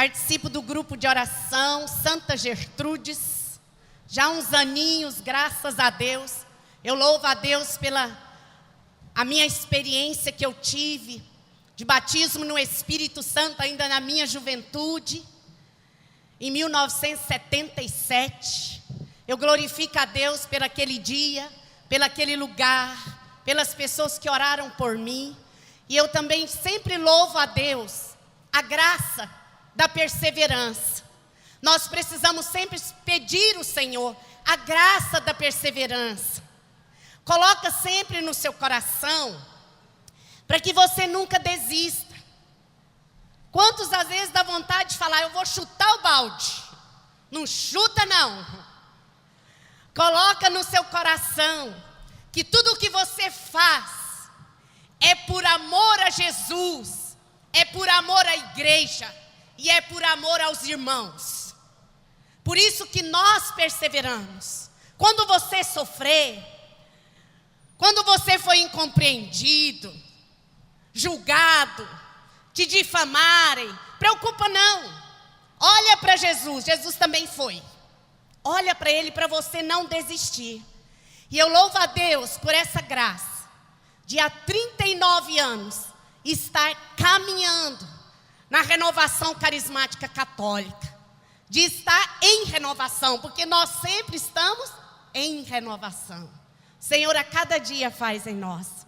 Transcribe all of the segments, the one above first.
Participo do grupo de oração Santa Gertrudes, já há uns aninhos, graças a Deus. Eu louvo a Deus pela a minha experiência que eu tive de batismo no Espírito Santo ainda na minha juventude, em 1977. Eu glorifico a Deus por aquele dia, pelo aquele lugar, pelas pessoas que oraram por mim. E eu também sempre louvo a Deus, a graça da perseverança. Nós precisamos sempre pedir ao Senhor a graça da perseverança. Coloca sempre no seu coração, para que você nunca desista. Quantos às vezes dá vontade de falar, eu vou chutar o balde? Não chuta não. Coloca no seu coração, que tudo o que você faz, é por amor a Jesus, é por amor à igreja, e é por amor aos irmãos. Por isso que nós perseveramos. Quando você sofrer, quando você foi incompreendido, julgado, te difamarem, preocupa não. Olha para Jesus, Jesus também foi. Olha para Ele para você não desistir. E eu louvo a Deus por essa graça, de há 39 anos, estar caminhando na renovação carismática católica. De estar em renovação, porque nós sempre estamos em renovação. O Senhor a cada dia faz em nós.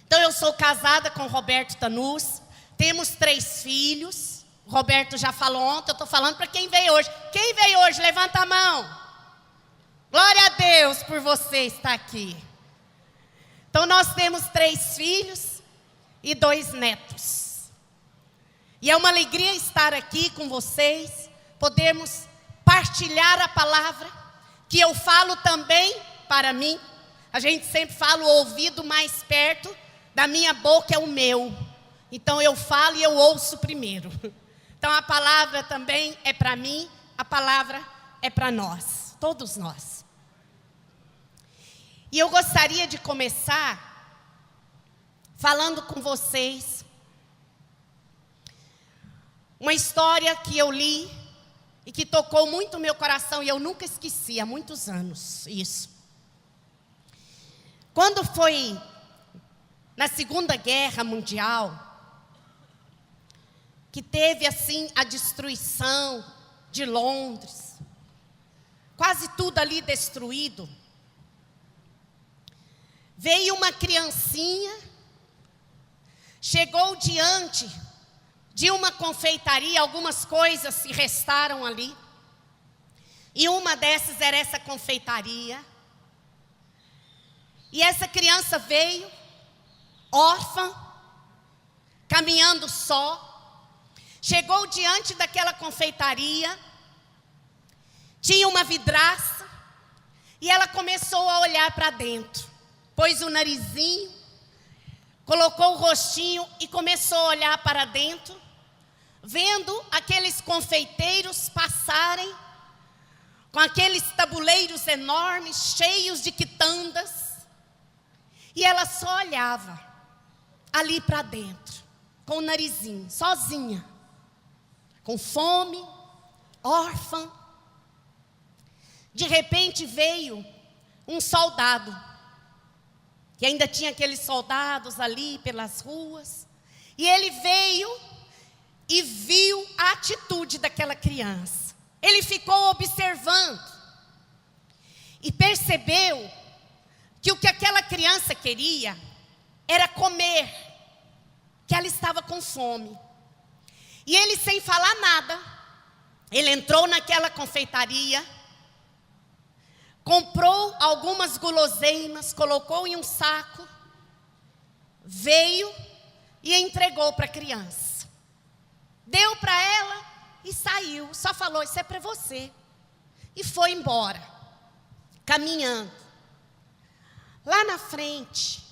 Então eu sou casada com Roberto Tanus, temos 3 filhos. O Roberto já falou ontem, eu estou falando para quem veio hoje. Quem veio hoje, levanta a mão. Glória a Deus por você estar aqui. Então nós temos 3 filhos e 2 netos. E é uma alegria estar aqui com vocês, podermos partilhar a palavra, que eu falo também para mim. A gente sempre fala, o ouvido mais perto da minha boca é o meu. Então eu falo e eu ouço primeiro. Então a palavra também é para mim, a palavra é para nós, todos nós. E eu gostaria de começar falando com vocês uma história que eu li e que tocou muito o meu coração e eu nunca esqueci, há muitos anos isso. Quando foi na Segunda Guerra Mundial, que teve assim a destruição de Londres, quase tudo ali destruído, veio uma criancinha, chegou diante de uma confeitaria, algumas coisas se restaram ali, e uma dessas era essa confeitaria. E essa criança veio, órfã, caminhando só, chegou diante daquela confeitaria, tinha uma vidraça, e ela começou a olhar para dentro, pôs o narizinho, colocou o rostinho e começou a olhar para dentro, vendo aqueles confeiteiros passarem, com aqueles tabuleiros enormes, cheios de quitandas, e ela só olhava ali para dentro, com o narizinho, sozinha, com fome, órfã. De repente veio um soldado, que ainda tinha aqueles soldados ali pelas ruas, e ele veio e viu a atitude daquela criança. Ele ficou observando e percebeu que o que aquela criança queria era comer, que ela estava com fome. E ele, sem falar nada, ele entrou naquela confeitaria, comprou algumas guloseimas, colocou em um saco, veio e entregou para a criança. Deu para ela e saiu, só falou, isso é para você. E foi embora, caminhando. Lá na frente,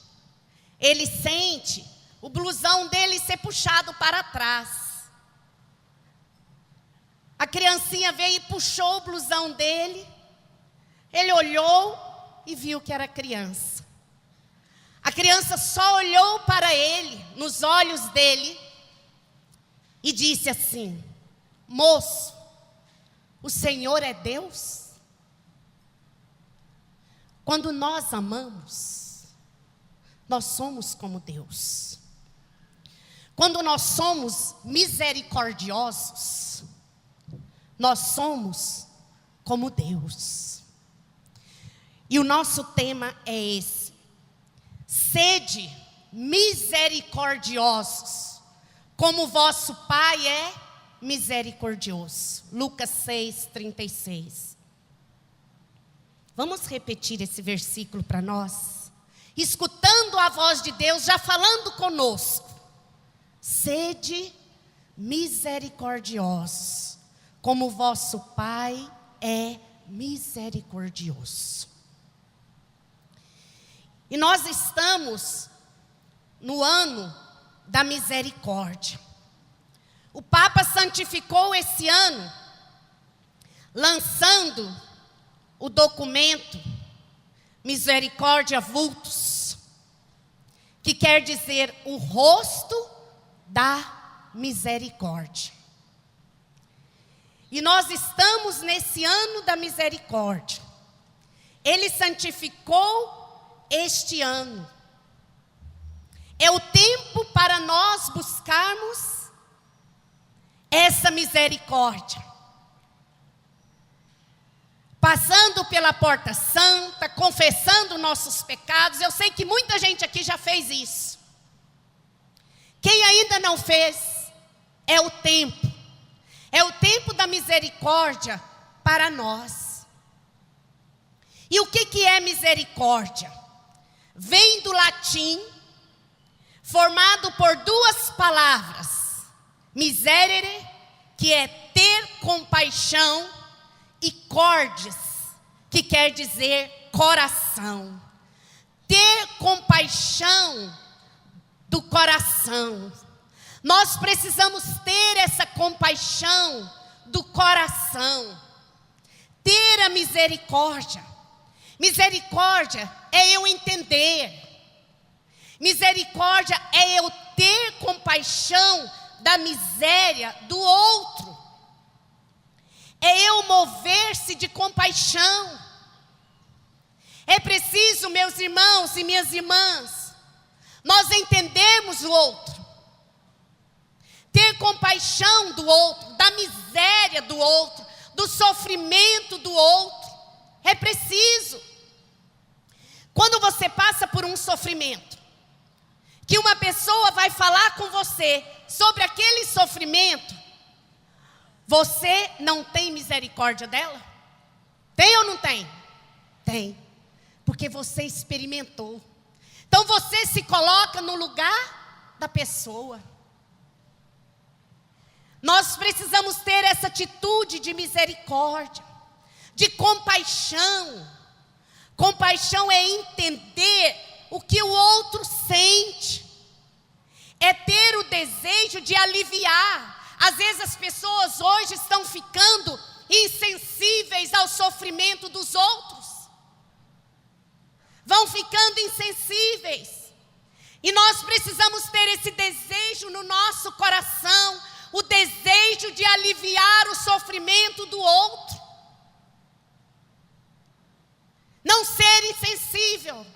ele sente o blusão dele ser puxado para trás. A criancinha veio e puxou o blusão dele. Ele olhou e viu que era criança. A criança só olhou para ele, nos olhos dele, e disse assim: moço, o Senhor é Deus? Quando nós amamos, nós somos como Deus. Quando nós somos misericordiosos, nós somos como Deus. E o nosso tema é esse: sede misericordiosos, como vosso Pai é misericordioso. Lucas 6:36. Vamos repetir esse versículo para nós, escutando a voz de Deus já falando conosco. Sede misericordiosos, como vosso Pai é misericordioso. E nós estamos no ano da misericórdia. O Papa santificou esse ano, lançando o documento Misericórdia Vultus, que quer dizer o rosto da misericórdia. E nós estamos nesse ano da misericórdia. Ele santificou este ano. É o tempo para nós buscarmos essa misericórdia. Passando pela porta santa, confessando nossos pecados. Eu sei que muita gente aqui já fez isso. Quem ainda não fez, é o tempo. É o tempo da misericórdia para nós. E o que é misericórdia? Vem do latim, formado por duas palavras: miserere, que é ter compaixão, e cordes, que quer dizer coração. Ter compaixão do coração. Nós precisamos ter essa compaixão do coração. Ter a misericórdia. Misericórdia é eu entender. Misericórdia é eu ter compaixão da miséria do outro. É eu mover-se de compaixão. É preciso, meus irmãos e minhas irmãs, nós entendermos o outro. Ter compaixão do outro, da miséria do outro, do sofrimento do outro. É preciso. Quando você passa por um sofrimento, que uma pessoa vai falar com você sobre aquele sofrimento, você não tem misericórdia dela? Tem ou não tem? Tem. Porque você experimentou. Então você se coloca no lugar da pessoa. Nós precisamos ter essa atitude de misericórdia, de compaixão. Compaixão é entender o que o outro sente. É ter o desejo de aliviar. Às vezes as pessoas hoje estão ficando insensíveis ao sofrimento dos outros. Vão ficando insensíveis. E nós precisamos ter esse desejo no nosso coração, o desejo de aliviar o sofrimento do outro. Não ser insensível.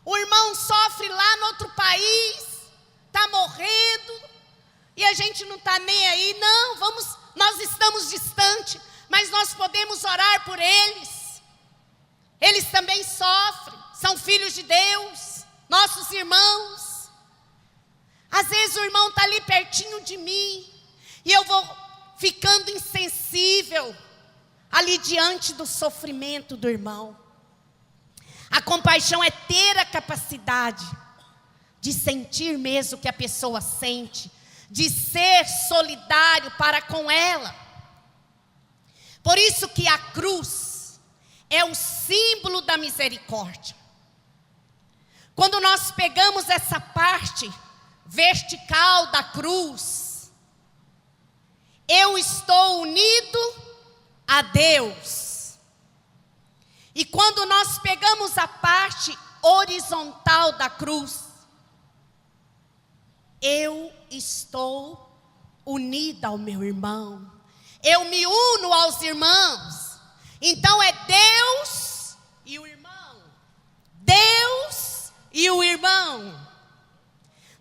O irmão sofre lá no outro país, está morrendo, e a gente não está nem aí. Não, nós estamos distante, mas nós podemos orar por eles. Eles também sofrem, são filhos de Deus, nossos irmãos. Às vezes o irmão está ali pertinho de mim, e eu vou ficando insensível ali diante do sofrimento do irmão. A compaixão é ter a capacidade de sentir mesmo o que a pessoa sente, de ser solidário para com ela. Por isso que a cruz é o símbolo da misericórdia. Quando nós pegamos essa parte vertical da cruz, eu estou unido a Deus. E quando nós pegamos a parte horizontal da cruz, eu estou unida ao meu irmão. Eu me uno aos irmãos. Então é Deus e o irmão. Deus e o irmão.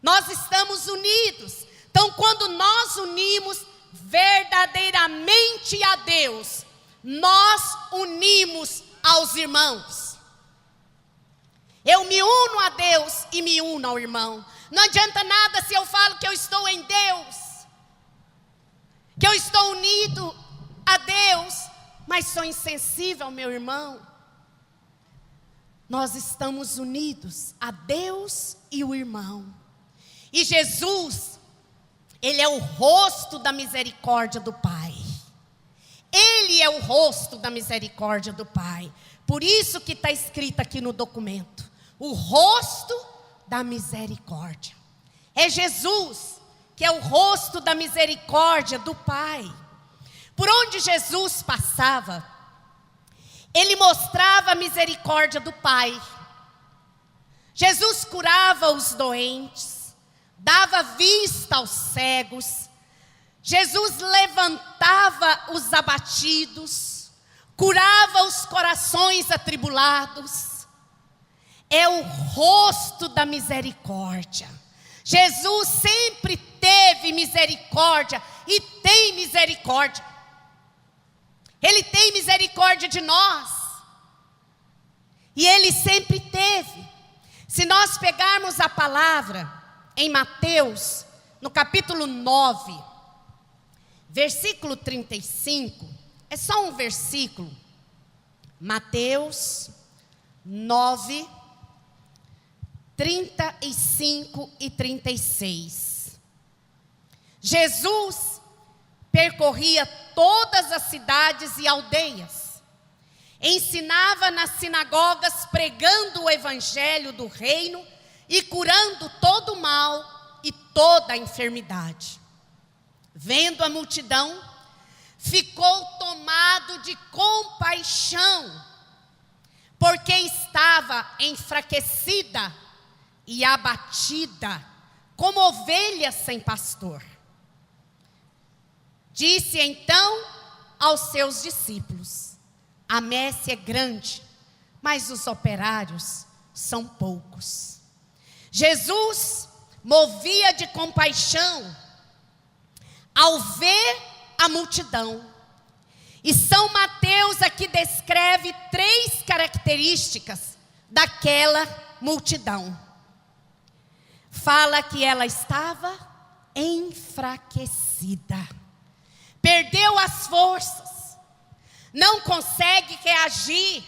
Nós estamos unidos. Então, quando nós unimos verdadeiramente a Deus, nós unimos aos irmãos. Eu me uno a Deus e me uno ao irmão. Não adianta nada se eu falo que eu estou em Deus, que eu estou unido a Deus, mas sou insensível ao meu irmão. Nós estamos unidos a Deus e o irmão. E Jesus, Ele é o rosto da misericórdia do Pai. Ele é o rosto da misericórdia do Pai. Por isso que está escrito aqui no documento: o rosto da misericórdia. É Jesus que é o rosto da misericórdia do Pai. Por onde Jesus passava, Ele mostrava a misericórdia do Pai. Jesus curava os doentes, dava vista aos cegos. Jesus levantava os abatidos, curava os corações atribulados. É o rosto da misericórdia. Jesus sempre teve misericórdia e tem misericórdia. Ele tem misericórdia de nós. E Ele sempre teve. Se nós pegarmos a palavra em Mateus, no capítulo 9, versículo 35, é só um versículo. Mateus 9, 35 e 36. Jesus percorria todas as cidades e aldeias, ensinava nas sinagogas, pregando o evangelho do reino e curando todo o mal e toda a enfermidade. Vendo a multidão, ficou tomado de compaixão, porque estava enfraquecida e abatida, como ovelha sem pastor. Disse então aos seus discípulos: a messe é grande, mas os operários são poucos. Jesus movia de compaixão ao ver a multidão. E São Mateus aqui descreve 3 características daquela multidão. Fala que ela estava enfraquecida, perdeu as forças, não consegue reagir,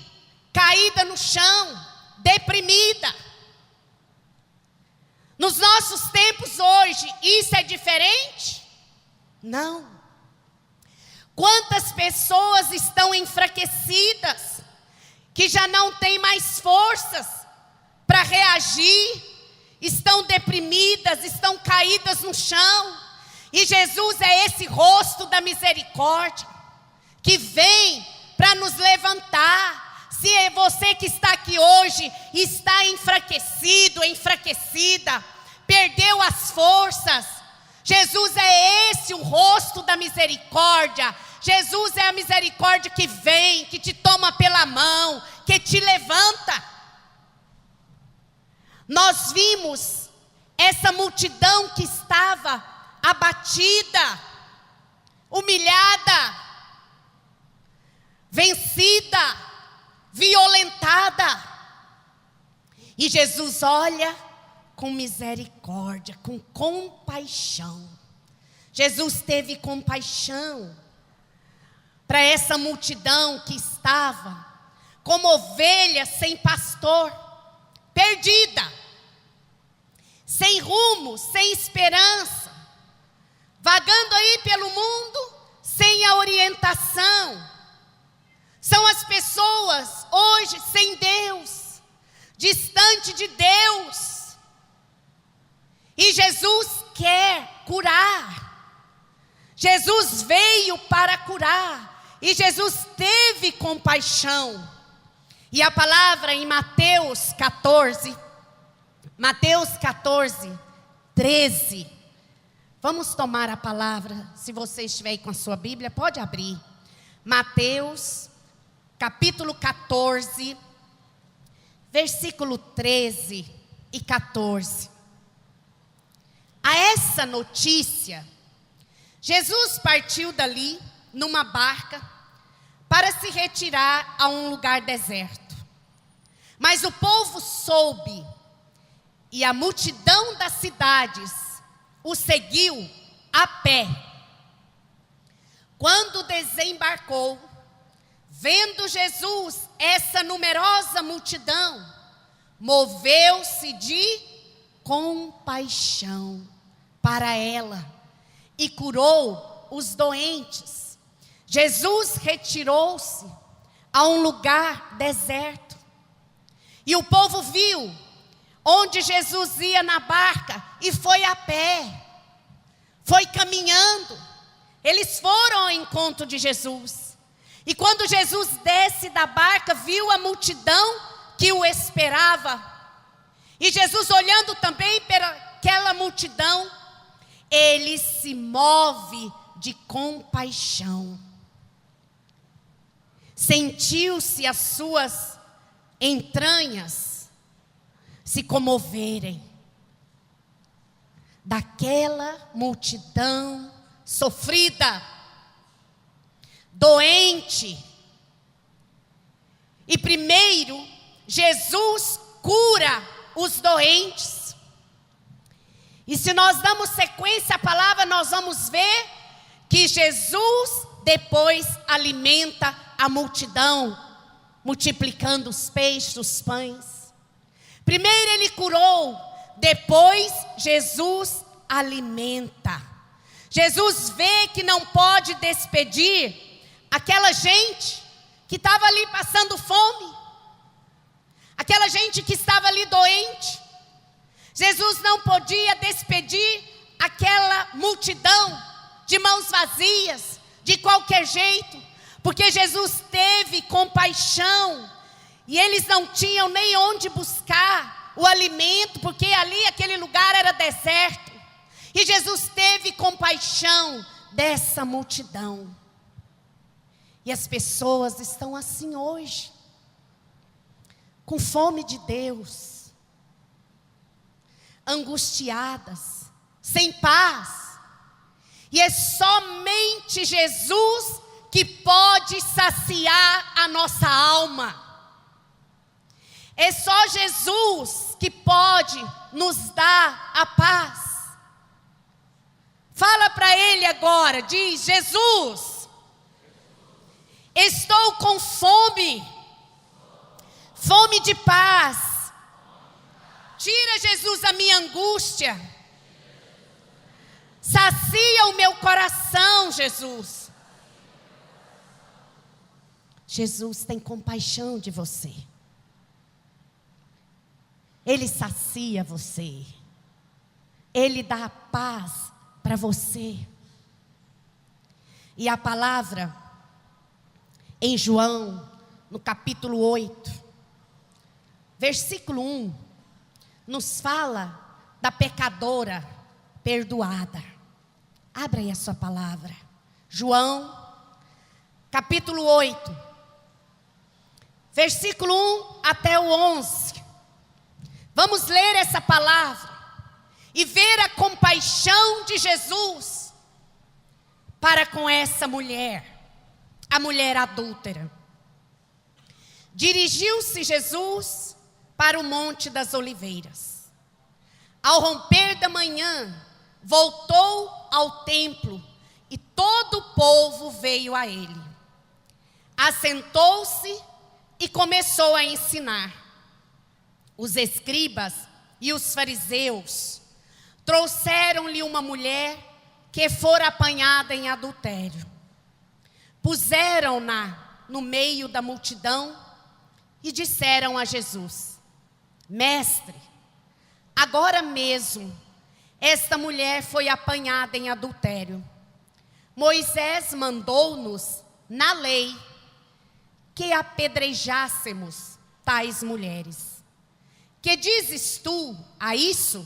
caída no chão, deprimida. Nos nossos tempos hoje, isso é diferente? Não. Quantas pessoas estão enfraquecidas, que já não têm mais forças para reagir, estão deprimidas, estão caídas no chão. E Jesus é esse rosto da misericórdia, que vem para nos levantar. Se é você que está aqui hoje, está enfraquecido, enfraquecida, perdeu as forças, Jesus é esse o rosto da misericórdia. Jesus é a misericórdia que vem, que te toma pela mão, que te levanta. Nós vimos essa multidão que estava abatida, humilhada, vencida, violentada. E Jesus olha com misericórdia, com compaixão. Jesus teve compaixão para essa multidão que estava como ovelha sem pastor, perdida, sem rumo, sem esperança, vagando aí pelo mundo, sem a orientação. São as pessoas hoje sem Deus, distante de Deus. E Jesus quer curar. Jesus veio para curar. E Jesus teve compaixão. E a palavra em Mateus 14, 13, Vamos tomar a palavra. Se você estiver aí com a sua Bíblia, pode abrir. Mateus, capítulo 14, versículo 13 e 14. A essa notícia, Jesus partiu dali numa barca para se retirar a um lugar deserto. Mas o povo soube, e a multidão das cidades o seguiu a pé. Quando desembarcou, vendo Jesus essa numerosa multidão, moveu-se de compaixão para ela e curou os doentes. Jesus retirou-se a um lugar deserto. E o povo viu onde Jesus ia na barca e foi a pé, foi caminhando. Eles foram ao encontro de Jesus. E quando Jesus desce da barca, viu a multidão que o esperava. E Jesus, olhando também para aquela multidão, ele se move de compaixão. Sentiu-se as suas entranhas se comoverem daquela multidão sofrida, doente. E primeiro, Jesus cura os doentes. E se nós damos sequência à palavra, nós vamos ver que Jesus depois alimenta a multidão, multiplicando os peixes, os pães. Primeiro ele curou, depois Jesus alimenta. Jesus vê que não pode despedir aquela gente que estava ali passando fome, aquela gente que estava ali doente. Jesus não podia despedir aquela multidão de mãos vazias, de qualquer jeito, porque Jesus teve compaixão. E eles não tinham nem onde buscar o alimento, porque ali aquele lugar era deserto. E Jesus teve compaixão dessa multidão. E as pessoas estão assim hoje, com fome de Deus, angustiadas, sem paz. E é somente Jesus que pode saciar a nossa alma. É só Jesus que pode nos dar a paz. Fala para ele agora, diz: Jesus, estou com fome, fome de paz. Tira, Jesus, a minha angústia. Sacia o meu coração, Jesus. Jesus tem compaixão de você. Ele sacia você. Ele dá a paz para você. E a palavra em João, no capítulo 8, versículo 1, nos fala da pecadora perdoada. Abra aí a sua palavra. João, capítulo 8, versículo 1 até o 11. Vamos ler essa palavra e ver a compaixão de Jesus para com essa mulher, a mulher adúltera. Dirigiu-se Jesus para o Monte das Oliveiras. Ao romper da manhã, voltou ao templo e todo o povo veio a ele. Assentou-se e começou a ensinar. Os escribas e os fariseus trouxeram-lhe uma mulher que fora apanhada em adultério. Puseram-na no meio da multidão e disseram a Jesus: Mestre, agora mesmo esta mulher foi apanhada em adultério. Moisés mandou-nos na lei que apedrejássemos tais mulheres. Que dizes tu a isso?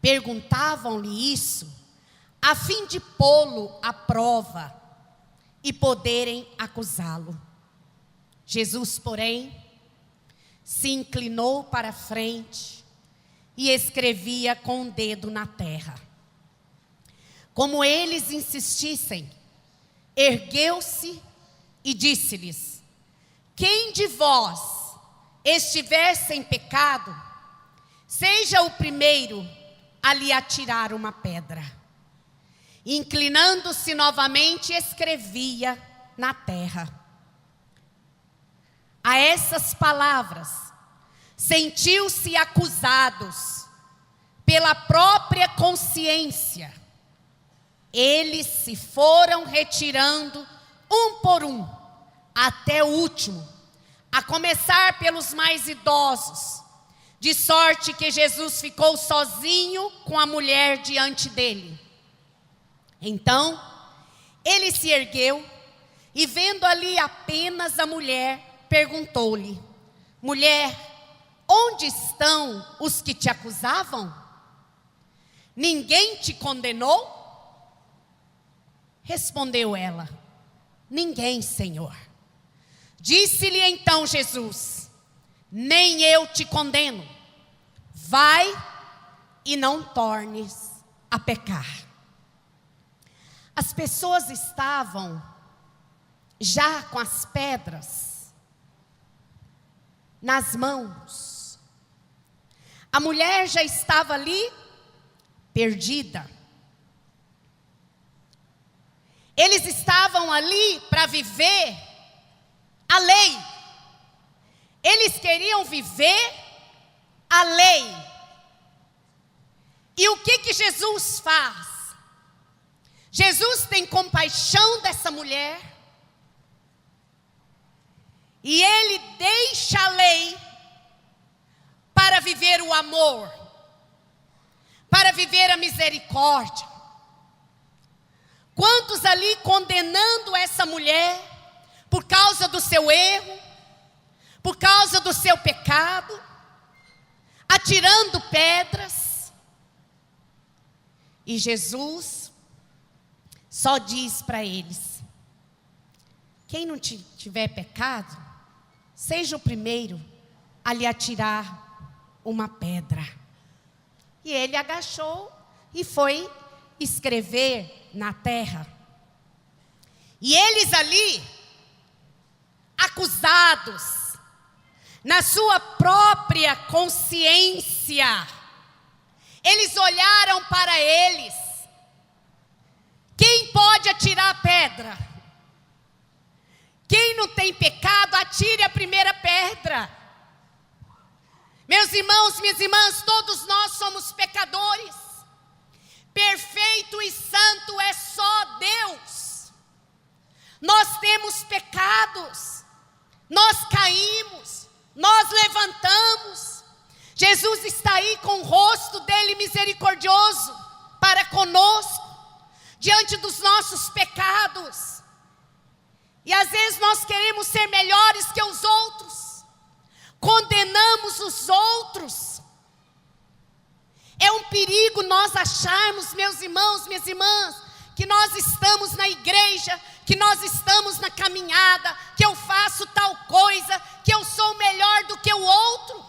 Perguntavam-lhe isso a fim de pô-lo à prova e poderem acusá-lo. Jesus, porém, se inclinou para a frente e escrevia com o dedo na terra. Como eles insistissem, ergueu-se e disse-lhes: quem de vós estiver sem pecado, seja o primeiro a lhe atirar uma pedra. Inclinando-se novamente, escrevia na terra. A essas palavras, sentiu-se acusados pela própria consciência. Eles se foram retirando um por um, até o último, a começar pelos mais idosos, de sorte que Jesus ficou sozinho com a mulher diante dele. Então, ele se ergueu e, vendo ali apenas a mulher, perguntou-lhe: mulher, onde estão os que te acusavam? Ninguém te condenou? Respondeu ela: ninguém, Senhor. Disse-lhe então Jesus: nem eu te condeno. Vai e não tornes a pecar. As pessoas estavam já com as pedras nas mãos. A mulher já estava ali perdida. Eles estavam ali para viver a lei. Eles queriam viver a lei. E o que Jesus faz? Jesus tem compaixão dessa mulher. E ele deixa a lei para viver o amor, para viver a misericórdia. Quantos ali condenando essa mulher por causa do seu erro, por causa do seu pecado, atirando pedras. E Jesus só diz para eles: quem não tiver pecado, seja o primeiro a lhe atirar uma pedra. E ele agachou e foi escrever na terra. E eles ali, acusados, na sua própria consciência, eles olharam para eles: quem pode atirar a pedra? Quem não tem pecado, atire a primeira pedra. Meus irmãos, minhas irmãs, todos nós somos pecadores. Perfeito e santo é só Deus. Nós temos pecados, nós caímos, nós levantamos. Jesus está aí com o rosto dele misericordioso para conosco, diante dos nossos pecados. E às vezes nós queremos ser melhores que os outros, condenamos os outros. É um perigo nós acharmos, meus irmãos, minhas irmãs, que nós estamos na igreja, que nós estamos na caminhada, que eu faço tal coisa, que eu sou melhor do que o outro,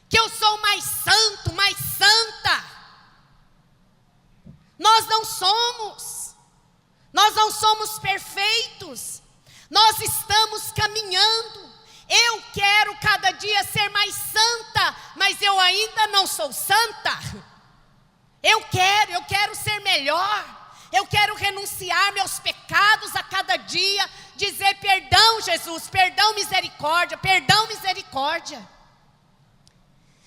que eu sou mais santo, mais santa. Nós não somos perfeitos, nós estamos caminhando. Eu quero cada dia ser mais santa, mas eu ainda não sou santa. Eu quero ser melhor. Eu quero renunciar meus pecados a cada dia, dizer perdão, Jesus, perdão, misericórdia, perdão, misericórdia.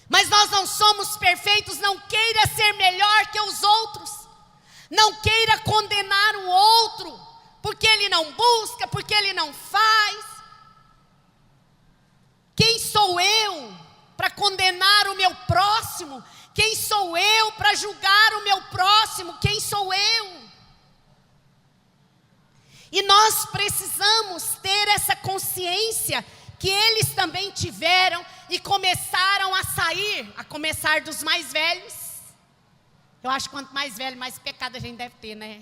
Mas nós não somos perfeitos. Não queira ser melhor que os outros, não queira condenar o outro, porque ele não busca, porque ele não faz. Quem sou eu para condenar o meu próximo? Quem sou eu para julgar o meu próximo? Quem sou eu? E nós precisamos ter essa consciência que eles também tiveram e começaram a sair, a começar dos mais velhos, Eu acho que quanto mais velho, mais pecado a gente deve ter, né?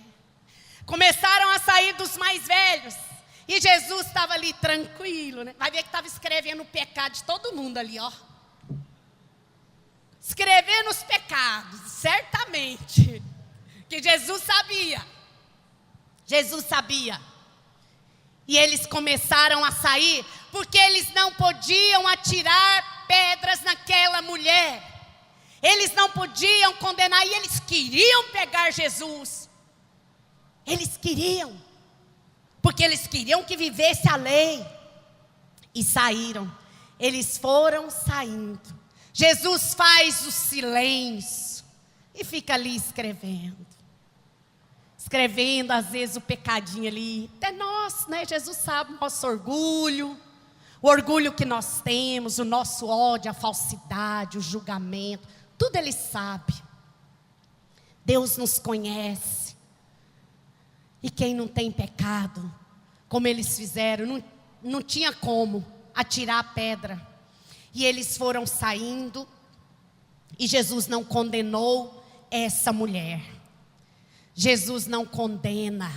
Começaram a sair dos mais velhos. E Jesus estava ali tranquilo, né? Vai ver que estava escrevendo o pecado de todo mundo ali, ó. Escrevendo os pecados, certamente. Que Jesus sabia. Jesus sabia. E eles começaram a sair, porque eles não podiam atirar pedras naquela mulher. Eles não podiam condenar, e eles queriam pegar Jesus. Eles queriam. Porque eles queriam que vivesse a lei. E saíram. Eles foram saindo. Jesus faz o silêncio. E fica ali escrevendo. Escrevendo, às vezes, o pecadinho ali. Até nós, né? Jesus sabe o nosso orgulho. O orgulho que nós temos. O nosso ódio, a falsidade, o julgamento. Tudo Ele sabe. Deus nos conhece. E quem não tem pecado, como eles fizeram, não tinha como atirar a pedra. E eles foram saindo, e Jesus não condenou essa mulher. Jesus não condena.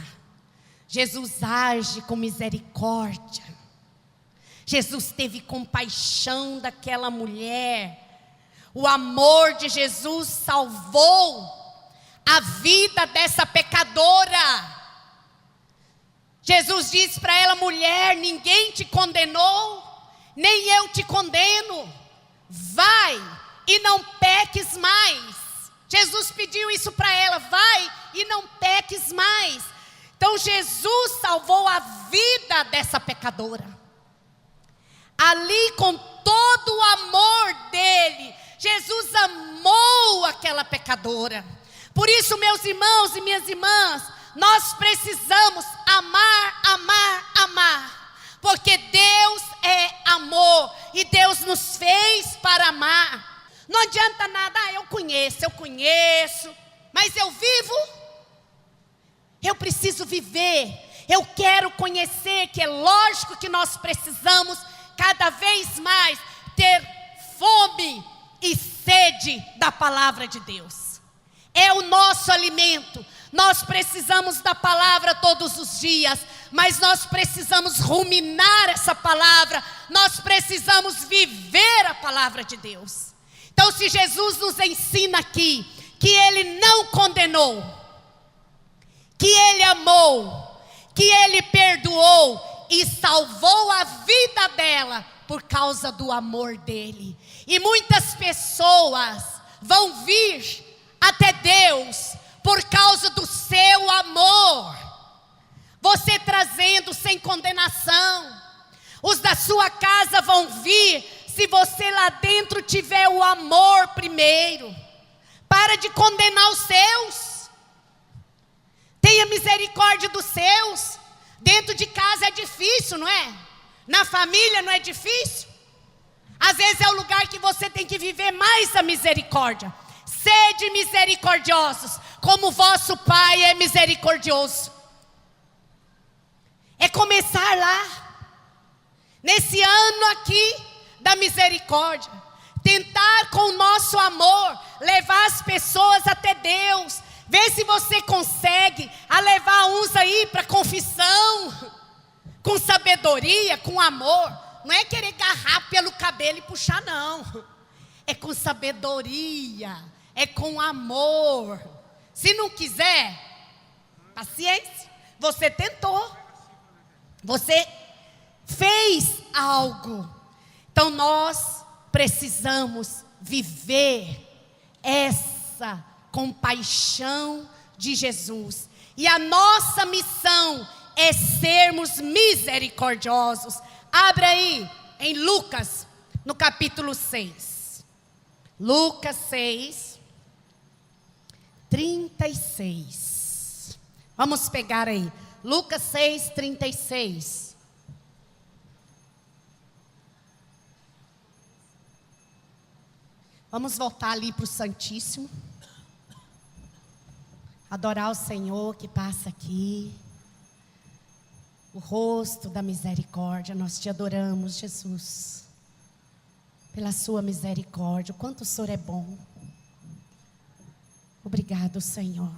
Jesus age com misericórdia. Jesus teve compaixão daquela mulher. O amor de Jesus salvou a vida dessa pecadora. Jesus disse para ela: mulher, ninguém te condenou, nem eu te condeno. Vai e não peques mais. Jesus pediu isso para ela: vai e não peques mais. Então Jesus salvou a vida dessa pecadora. Ali, com todo o amor dele, Jesus amou aquela pecadora. Por isso, meus irmãos e minhas irmãs, nós precisamos amar, amar, amar. Porque Deus é amor. E Deus nos fez para amar. Não adianta nada, eu conheço. Mas eu vivo. Eu preciso viver. Eu quero conhecer, que é lógico que nós precisamos cada vez mais ter fome e sede da palavra de Deus. É o nosso alimento. Nós precisamos da palavra todos os dias, mas nós precisamos ruminar essa palavra, nós precisamos viver a palavra de Deus. Então, se Jesus nos ensina aqui que Ele não condenou, que Ele amou, que Ele perdoou e salvou a vida dela por causa do amor dEle. E muitas pessoas vão vir até Deus por causa do seu amor. Você trazendo sem condenação. Os da sua casa vão vir se você lá dentro tiver o amor primeiro. Para de condenar os seus. Tenha misericórdia dos seus. Dentro de casa é difícil, não é? Na família não é difícil? Às vezes é o lugar que você tem que viver mais a misericórdia. Sede misericordiosos, como vosso Pai é misericordioso. É começar lá, nesse ano aqui da misericórdia, tentar com o nosso amor levar as pessoas até Deus. Ver se você consegue a levar uns aí para confissão, com sabedoria, com amor. Não é querer agarrar pelo cabelo e puxar, não. É com sabedoria, é com amor. Se não quiser, paciência. Você tentou, você fez algo. Então nós precisamos viver essa compaixão de Jesus. E a nossa missão é sermos misericordiosos. Abra aí em Lucas, no capítulo 6. Lucas 6, 36. Vamos pegar aí. Lucas 6, 36. Vamos voltar ali para o Santíssimo. Adorar o Senhor que passa aqui. O rosto da misericórdia. Nós te adoramos, Jesus. Pela sua misericórdia. O quanto o Senhor é bom. Obrigado, Senhor.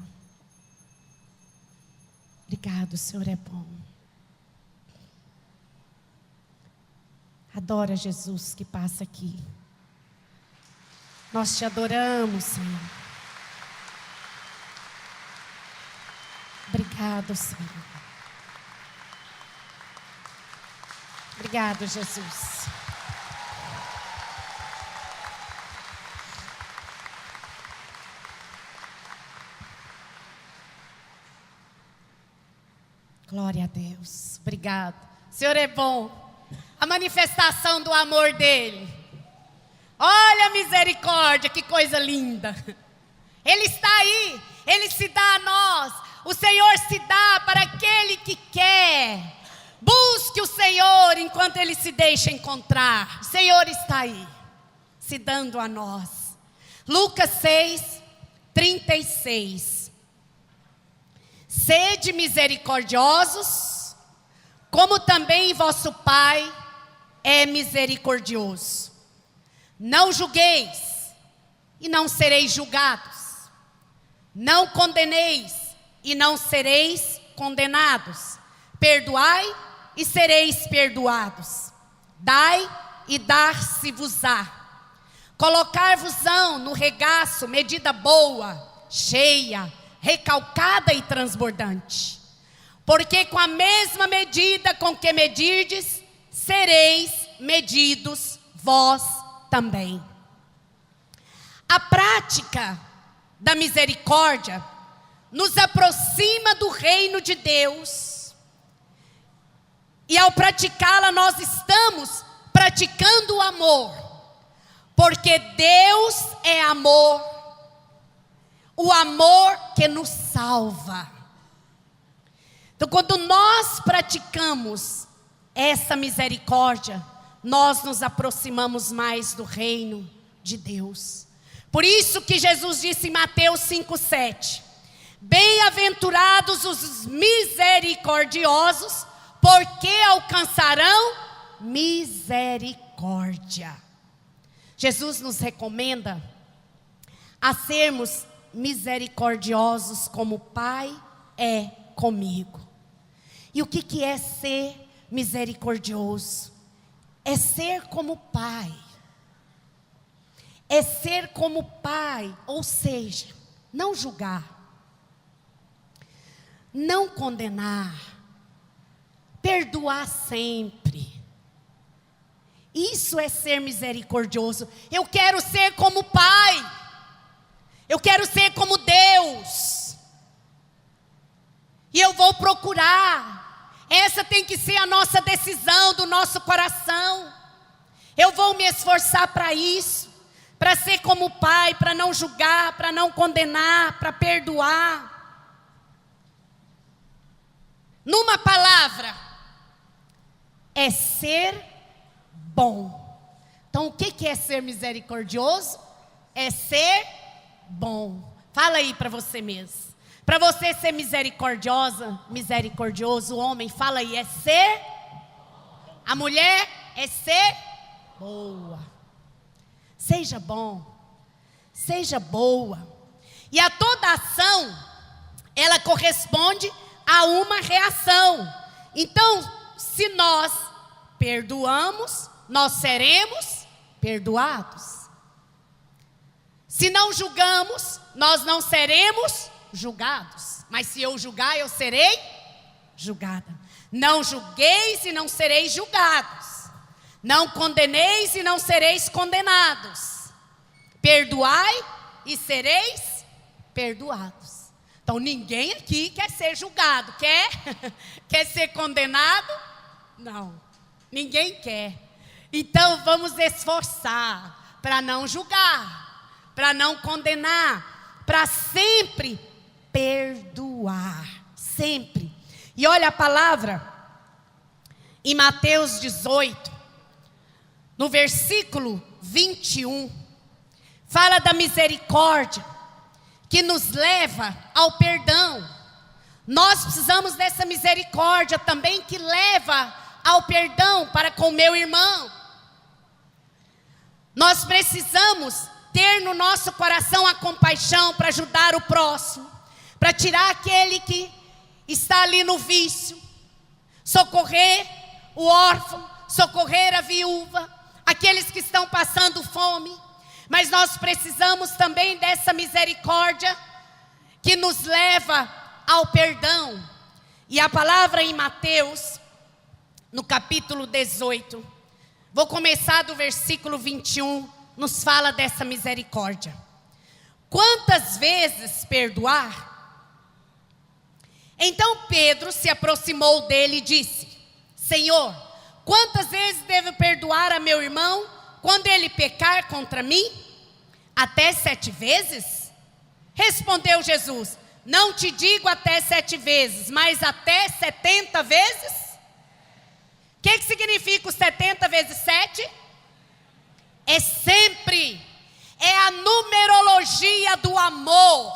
Obrigado, o Senhor é bom. Adora Jesus que passa aqui. Nós te adoramos, Senhor. Obrigado, Senhor. Obrigado, Jesus. Glória a Deus. Obrigado. O Senhor é bom. A manifestação do amor dele. Olha a misericórdia, que coisa linda. Ele está aí. Ele se dá a nós. O Senhor se dá para aquele que quer. Busque o Senhor enquanto Ele se deixa encontrar. O Senhor está aí, se dando a nós. Lucas 6, 36. Sede misericordiosos, como também vosso Pai é misericordioso. Não julgueis, e não sereis julgados. Não condeneis, e não sereis condenados. Perdoai, e sereis perdoados. Dai, e dar-se-vos-á. Colocar-vos-ão no regaço medida boa, cheia, recalcada e transbordante. Porque com a mesma medida com que medirdes, sereis medidos vós também. A prática da misericórdia nos aproxima do reino de Deus. E ao praticá-la, nós estamos praticando o amor. Porque Deus é amor. O amor que nos salva. Então, quando nós praticamos essa misericórdia, nós nos aproximamos mais do reino de Deus. Por isso que Jesus disse em Mateus 5,7: Bem-aventurados os misericordiosos, porque alcançarão misericórdia. Jesus nos recomenda a sermos misericordiosos como o Pai é comigo. E o que é ser misericordioso? É ser como o Pai. É ser como o Pai, ou seja, não julgar, não condenar, perdoar sempre. Isso é ser misericordioso. Eu quero ser como o Pai. Eu quero ser como Deus. E eu vou procurar. Essa tem que ser a nossa decisão do nosso coração. Eu vou me esforçar para isso. Para ser como o Pai, para não julgar, para não condenar, para perdoar. Numa palavra, é ser bom. Então o que é ser misericordioso? É ser bom. Fala aí para você mesmo. Para você ser misericordiosa, misericordioso, o homem, fala aí, é ser. A mulher é ser boa. Seja bom, seja boa. E a toda ação, ela corresponde a uma reação. Então, se nós perdoamos, nós seremos perdoados. Se não julgamos, nós não seremos julgados. Mas se eu julgar, eu serei julgada. Não julgueis e não sereis julgados. Não condeneis e não sereis condenados. Perdoai e sereis perdoados. Então ninguém aqui quer ser julgado. Quer? Quer ser condenado? Não. Ninguém quer. Então vamos esforçar para não julgar, para não condenar, para sempre perdoar. Sempre. E olha a palavra em Mateus 18. No versículo 21, fala da misericórdia que nos leva ao perdão. Nós precisamos dessa misericórdia também que leva ao perdão para com o meu irmão. Nós precisamos ter no nosso coração a compaixão para ajudar o próximo, para tirar aquele que está ali no vício, socorrer o órfão, socorrer a viúva, aqueles que estão passando fome. Mas nós precisamos também dessa misericórdia que nos leva ao perdão. E a palavra em Mateus, no capítulo 18, vou começar do versículo 21, nos fala dessa misericórdia. Quantas vezes perdoar? Então Pedro se aproximou dele e disse: Senhor, quantas vezes devo perdoar a meu irmão quando ele pecar contra mim? Até 7 vezes? Respondeu Jesus: não te digo até 7 vezes, mas até 70 vezes? O que significa os 70 vezes 7? É sempre, é a numerologia do amor.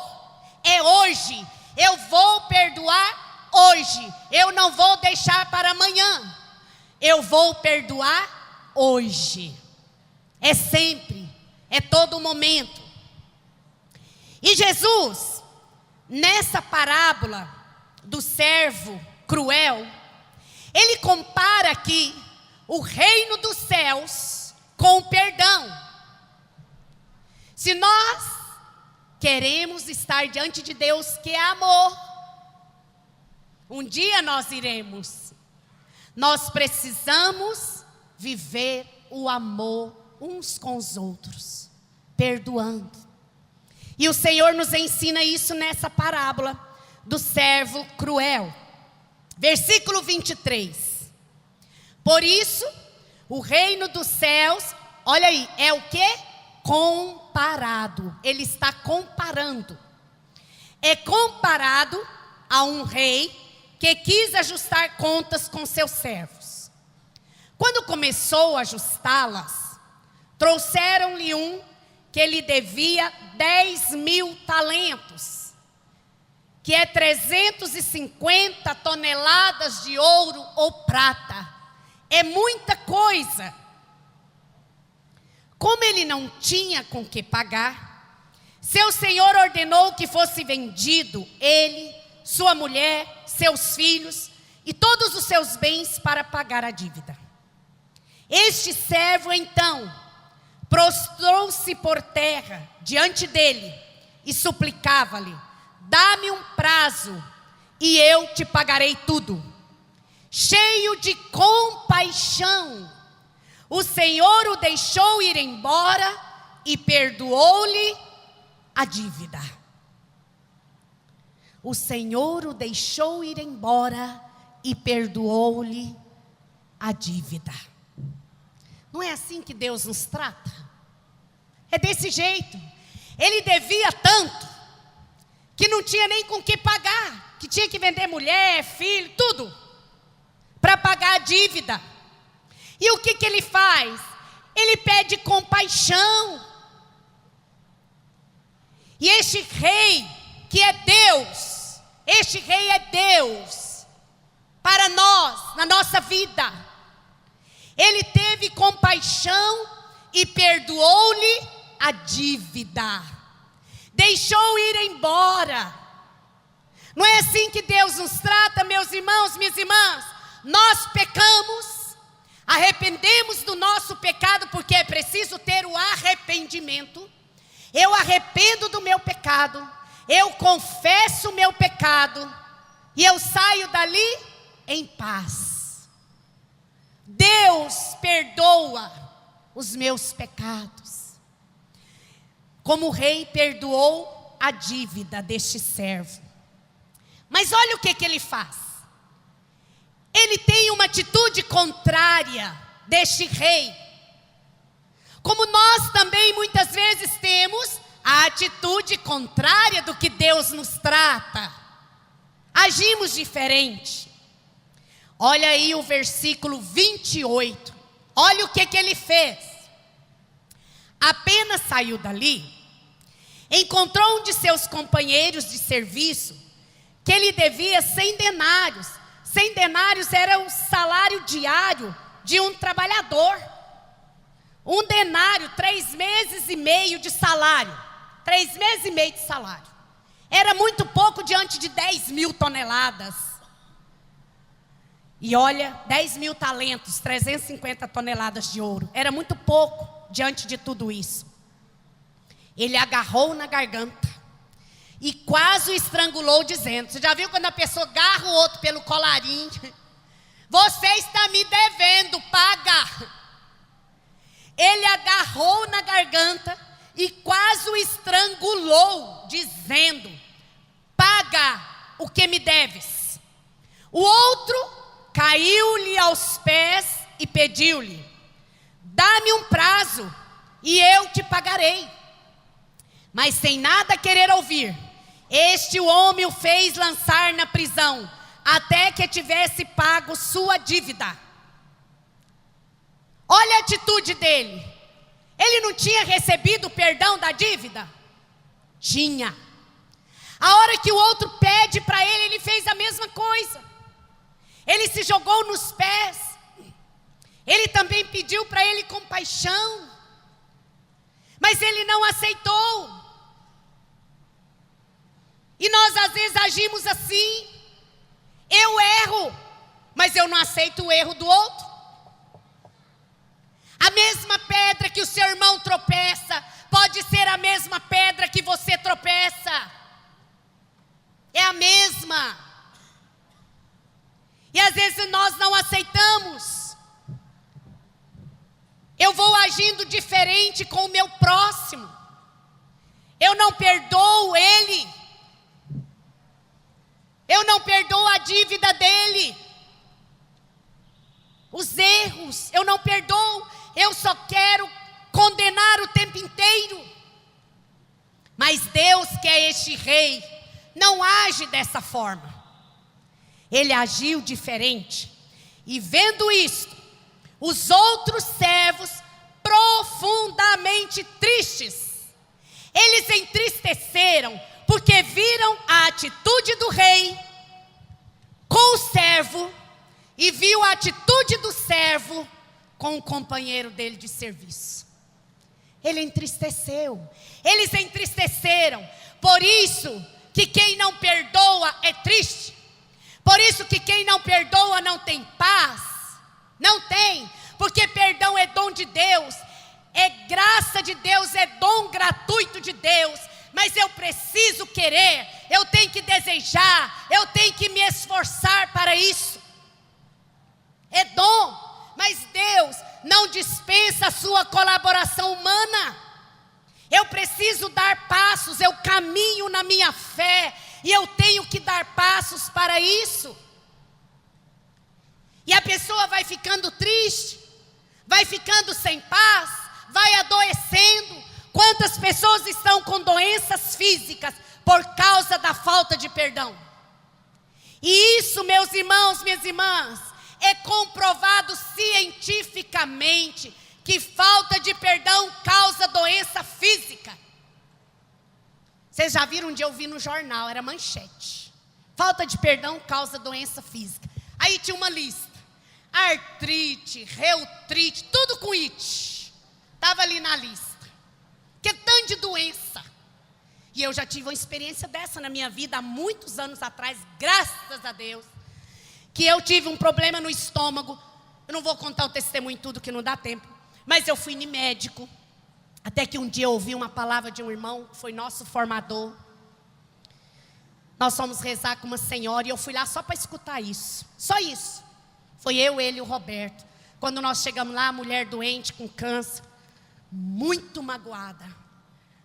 É hoje, eu vou perdoar hoje, eu não vou deixar para amanhã, eu vou perdoar hoje. É sempre, é todo momento. E Jesus, nessa parábola do servo cruel, ele compara aqui o reino dos céus com o perdão. Se nós queremos estar diante de Deus, que é amor, um dia nós iremos. Nós precisamos viver o amor uns com os outros, perdoando. E o Senhor nos ensina isso nessa parábola do servo cruel. Versículo 23. Por isso, o reino dos céus, olha aí, é o que? Comparado. Ele está comparando. É comparado a um rei que quis ajustar contas com seus servos. Quando começou a ajustá-las, trouxeram-lhe um que lhe devia 10.000 talentos, que é 350 toneladas de ouro ou prata. É muita coisa. Como ele não tinha com que pagar, seu senhor ordenou que fosse vendido ele, sua mulher, seus filhos e todos os seus bens para pagar a dívida. Este servo então prostrou-se por terra diante dele e suplicava-lhe: dá-me um prazo e eu te pagarei tudo. Cheio de compaixão, o Senhor o deixou ir embora e perdoou-lhe a dívida. O Senhor o deixou ir embora e perdoou-lhe a dívida. Não é assim que Deus nos trata? É desse jeito. Ele devia tanto que não tinha nem com que pagar, que tinha que vender mulher, filho, tudo para pagar a dívida. E o que ele faz? Ele pede compaixão. E este rei, que é Deus, este rei é Deus para nós, na nossa vida. Ele teve compaixão e perdoou-lhe a dívida. Deixou ir embora. Não é assim que Deus nos trata, meus irmãos, minhas irmãs? Nós pecamos, arrependemos do nosso pecado, porque é preciso ter o arrependimento. Eu arrependo do meu pecado, eu confesso o meu pecado e eu saio dali em paz. Deus perdoa os meus pecados, como o rei perdoou a dívida deste servo. Mas olha o que ele faz. Ele tem uma atitude contrária deste rei, como nós também muitas vezes temos a atitude contrária do que Deus nos trata. Agimos diferente. Olha aí o versículo 28. Olha o que ele fez. Apenas saiu dali, encontrou um de seus companheiros de serviço que lhe devia 100 denários. 100 denários era o salário diário de um trabalhador. Um denário, 3 meses e meio de salário. 3 meses e meio de salário. Era muito pouco diante de 10 mil toneladas. E olha, 10 mil talentos, 350 toneladas de ouro. Era muito pouco diante de tudo isso. Ele agarrou na garganta e quase o estrangulou, dizendo: você já viu quando a pessoa agarra o outro pelo colarinho? Você está me devendo, paga. Ele agarrou na garganta e quase o estrangulou, dizendo: paga o que me deves. O outro caiu-lhe aos pés e pediu-lhe: dá-me um prazo e eu te pagarei. Mas sem nada querer ouvir, este homem o fez lançar na prisão, até que tivesse pago sua dívida. Olha a atitude dele. Ele não tinha recebido o perdão da dívida? Tinha. A hora que o outro pede para ele, ele fez a mesma coisa. Ele se jogou nos pés. Ele também pediu para ele compaixão. Mas ele não aceitou. E nós às vezes agimos assim. Eu erro, mas eu não aceito o erro do outro. A mesma pedra que o seu irmão tropeça, pode ser a mesma pedra que você tropeça. É a mesma. E às vezes nós não aceitamos. Eu vou agindo diferente com o meu próximo. Eu não perdoo ele. Eu não perdoo a dívida dele. Os erros, eu não perdoo. Eu só quero condenar o tempo inteiro. Mas Deus, que é este rei, não age dessa forma. Ele agiu diferente. E vendo isto, os outros servos, profundamente tristes, eles entristeceram, porque viram a atitude do rei com o servo, e viu a atitude do servo com o companheiro dele de serviço. Ele entristeceu. Eles entristeceram. Por isso que quem não perdoa é triste. Por isso que quem não perdoa não tem paz. Não tem. Porque perdão é dom de Deus. É graça de Deus, é dom gratuito de Deus. Mas eu preciso querer, eu tenho que desejar, eu tenho que me esforçar para isso. É dom, mas Deus não dispensa a sua colaboração humana. Eu preciso dar passos, eu caminho na minha fé, e eu tenho que dar passos para isso. E a pessoa vai ficando triste, vai ficando sem paz, vai adoecendo. Quantas pessoas estão com doenças físicas por causa da falta de perdão? E isso, meus irmãos, minhas irmãs, é comprovado cientificamente que falta de perdão causa doença física. Vocês já viram um dia eu vi no jornal, era manchete: falta de perdão causa doença física. Aí tinha uma lista: artrite, reutrite, tudo com it. Estava ali na lista. Que tanto de doença. E eu já tive uma experiência dessa na minha vida há muitos anos atrás, graças a Deus. Que eu tive um problema no estômago. Eu não vou contar o testemunho tudo, que não dá tempo. Mas eu fui no médico. Até que um dia eu ouvi uma palavra de um irmão, foi nosso formador. Nós fomos rezar com uma senhora e eu fui lá só para escutar isso. Só isso. Foi eu, ele e o Roberto. Quando nós chegamos lá, a mulher doente com câncer, muito magoada.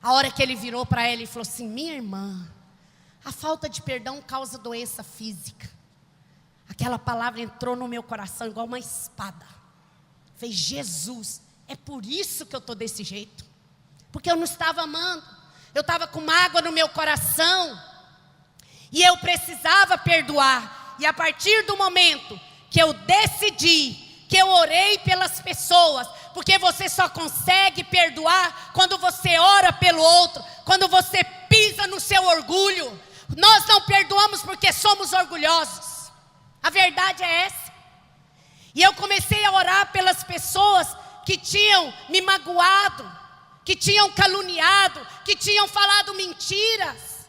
A hora que ele virou para ela e falou assim: minha irmã, a falta de perdão causa doença física. Aquela palavra entrou no meu coração igual uma espada. Falei: Jesus, é por isso que eu estou desse jeito. Porque eu não estava amando. Eu estava com mágoa no meu coração. E eu precisava perdoar. E a partir do momento que eu decidi, que eu orei pelas pessoas, porque você só consegue perdoar quando você ora pelo outro, quando você pisa no seu orgulho. Nós não perdoamos porque somos orgulhosos. A verdade é essa. E eu comecei a orar pelas pessoas que tinham me magoado, que tinham caluniado, que tinham falado mentiras.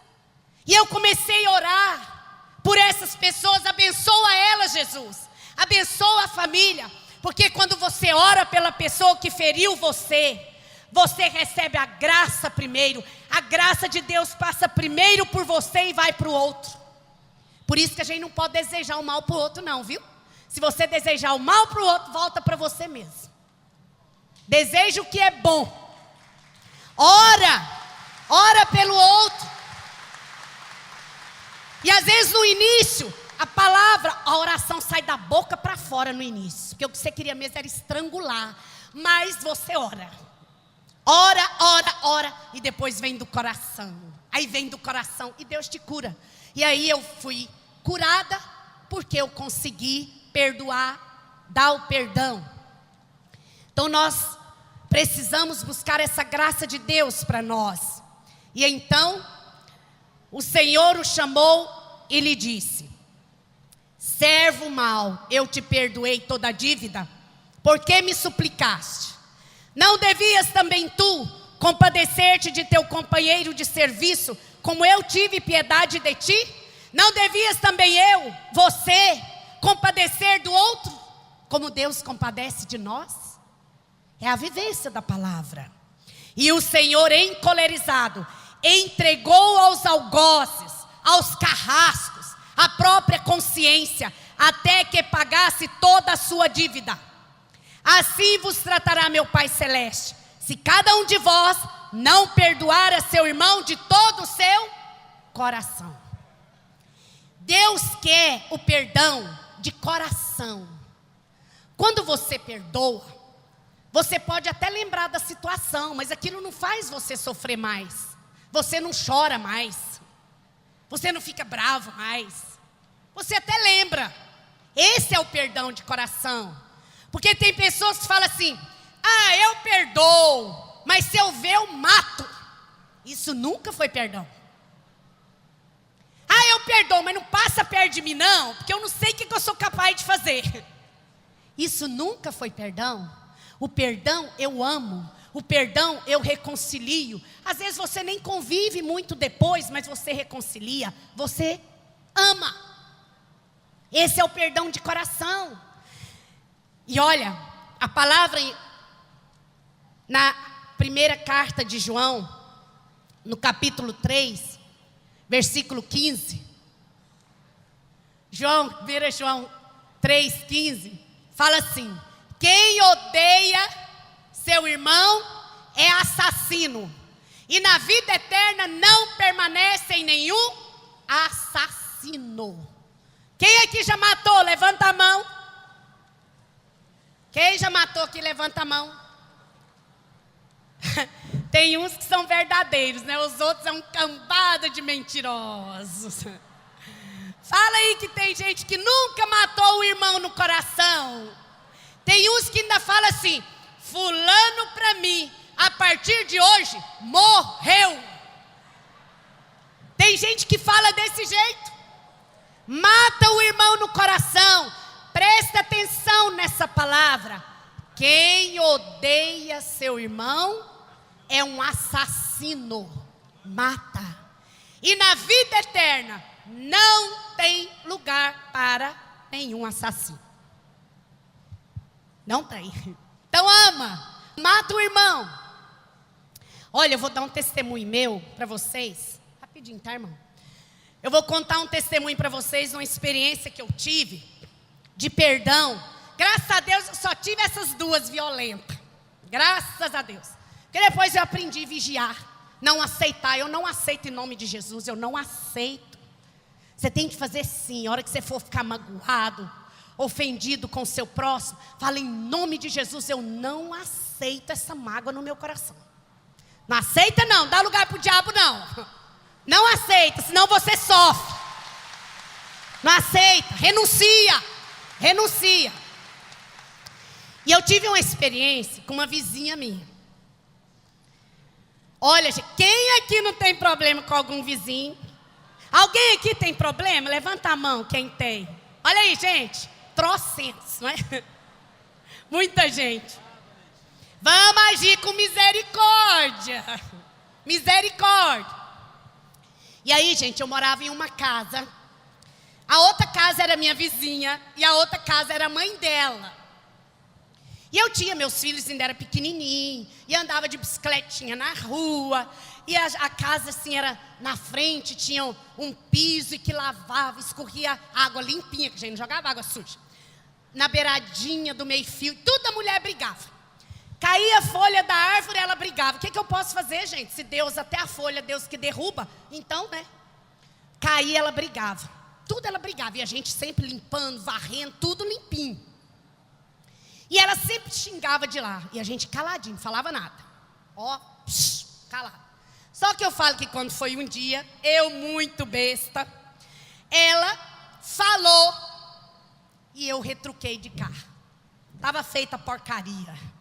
E eu comecei a orar por essas pessoas. Abençoa elas, Jesus. Abençoa a família. Porque quando você ora pela pessoa que feriu você, você recebe a graça primeiro. A graça de Deus passa primeiro por você e vai para o outro. Por isso que a gente não pode desejar o mal para o outro não, viu? Se você desejar o mal para o outro, volta para você mesmo. Deseja o que é bom. Ora pelo outro. E às vezes no início, a oração sai da boca para fora no início. Porque o que você queria mesmo era estrangular. Mas você ora. Ora. E depois vem do coração. Aí vem do coração e Deus te cura. E aí eu fui curada porque eu consegui perdoar, dar o perdão. Então nós precisamos buscar essa graça de Deus para nós. E então o Senhor o chamou e lhe disse: servo mau, eu te perdoei toda a dívida, por que me suplicaste? Não devias também tu compadecer-te de teu companheiro de serviço, como eu tive piedade de ti? Não devias também você, compadecer do outro, como Deus compadece de nós? É a vivência da palavra. E o Senhor, encolerizado, entregou aos algozes, aos carrascos, a própria consciência, até que pagasse toda a sua dívida. Assim vos tratará meu Pai Celeste, se cada um de vós não perdoar a seu irmão de todo o seu coração. Deus quer o perdão de coração. Quando você perdoa, você pode até lembrar da situação, mas aquilo não faz você sofrer mais. Você não chora mais. Você não fica bravo mais. Você até lembra. Esse é o perdão de coração. Porque tem pessoas que falam assim: eu perdoo, mas se eu ver eu mato. Isso nunca foi perdão. Eu perdoo, mas não passa perto de mim não, porque eu não sei o que eu sou capaz de fazer. Isso nunca foi perdão. O perdão eu amo. O perdão eu reconcilio. Às vezes você nem convive muito depois, mas você reconcilia. Você ama. Esse é o perdão de coração. E olha, a palavra na primeira carta de João, no capítulo 3, versículo 15. João 3,15, fala assim: quem odeia seu irmão é assassino, e na vida eterna não permanece em nenhum assassino. Quem aqui já matou? Levanta a mão. Quem já matou aqui? Levanta a mão. Tem uns que são verdadeiros, né? Os outros é um cambada de mentirosos. Fala aí que tem gente que nunca matou o irmão no coração. Tem uns que ainda falam assim: fulano para mim, a partir de hoje, morreu. Tem gente que fala desse jeito. Mata o irmão no coração. Presta atenção nessa palavra. Quem odeia seu irmão é um assassino. Mata. E na vida eterna não tem lugar para nenhum assassino. Não tem. Então ama. Mata o irmão. Olha, eu vou dar um testemunho meu para vocês. Rapidinho, tá, irmão? Eu vou contar um testemunho para vocês, uma experiência que eu tive de perdão. Graças a Deus eu só tive essas duas violentas. Graças a Deus. Porque depois eu aprendi a vigiar, não aceitar. Eu não aceito em nome de Jesus, eu não aceito. Você tem que fazer sim. A hora que você for ficar magoado, ofendido com o seu próximo, fala: em nome de Jesus, eu não aceito essa mágoa no meu coração. Não aceita não, dá lugar para o diabo não. Não aceita, senão você sofre. Não aceita, renuncia. Renuncia. E eu tive uma experiência com uma vizinha minha. Olha, gente, quem aqui não tem problema com algum vizinho? Alguém aqui tem problema? Levanta a mão, quem tem. Olha aí, gente, trocentos, não é? Muita gente. Vamos agir com misericórdia. Misericórdia. E aí, gente, eu morava em uma casa. A outra casa era minha vizinha e a outra casa era a mãe dela. E eu tinha, meus filhos ainda eram pequenininhos, e andava de bicicletinha na rua. E a casa assim era na frente, tinha um piso e que lavava, escorria água limpinha, que a gente não jogava água suja. Na beiradinha do meio-fio, toda mulher brigava. Caía a folha da árvore, ela brigava. O que eu posso fazer, gente? Se Deus, até a folha, Deus que derruba. Então, né? Caía, ela brigava. Tudo ela brigava. E a gente sempre limpando, varrendo, tudo limpinho. E ela sempre xingava de lá. E a gente caladinho, não falava nada. Ó, calado. Só que eu falo que quando foi um dia, eu muito besta, ela falou e eu retruquei de carro. Estava feita a porcaria.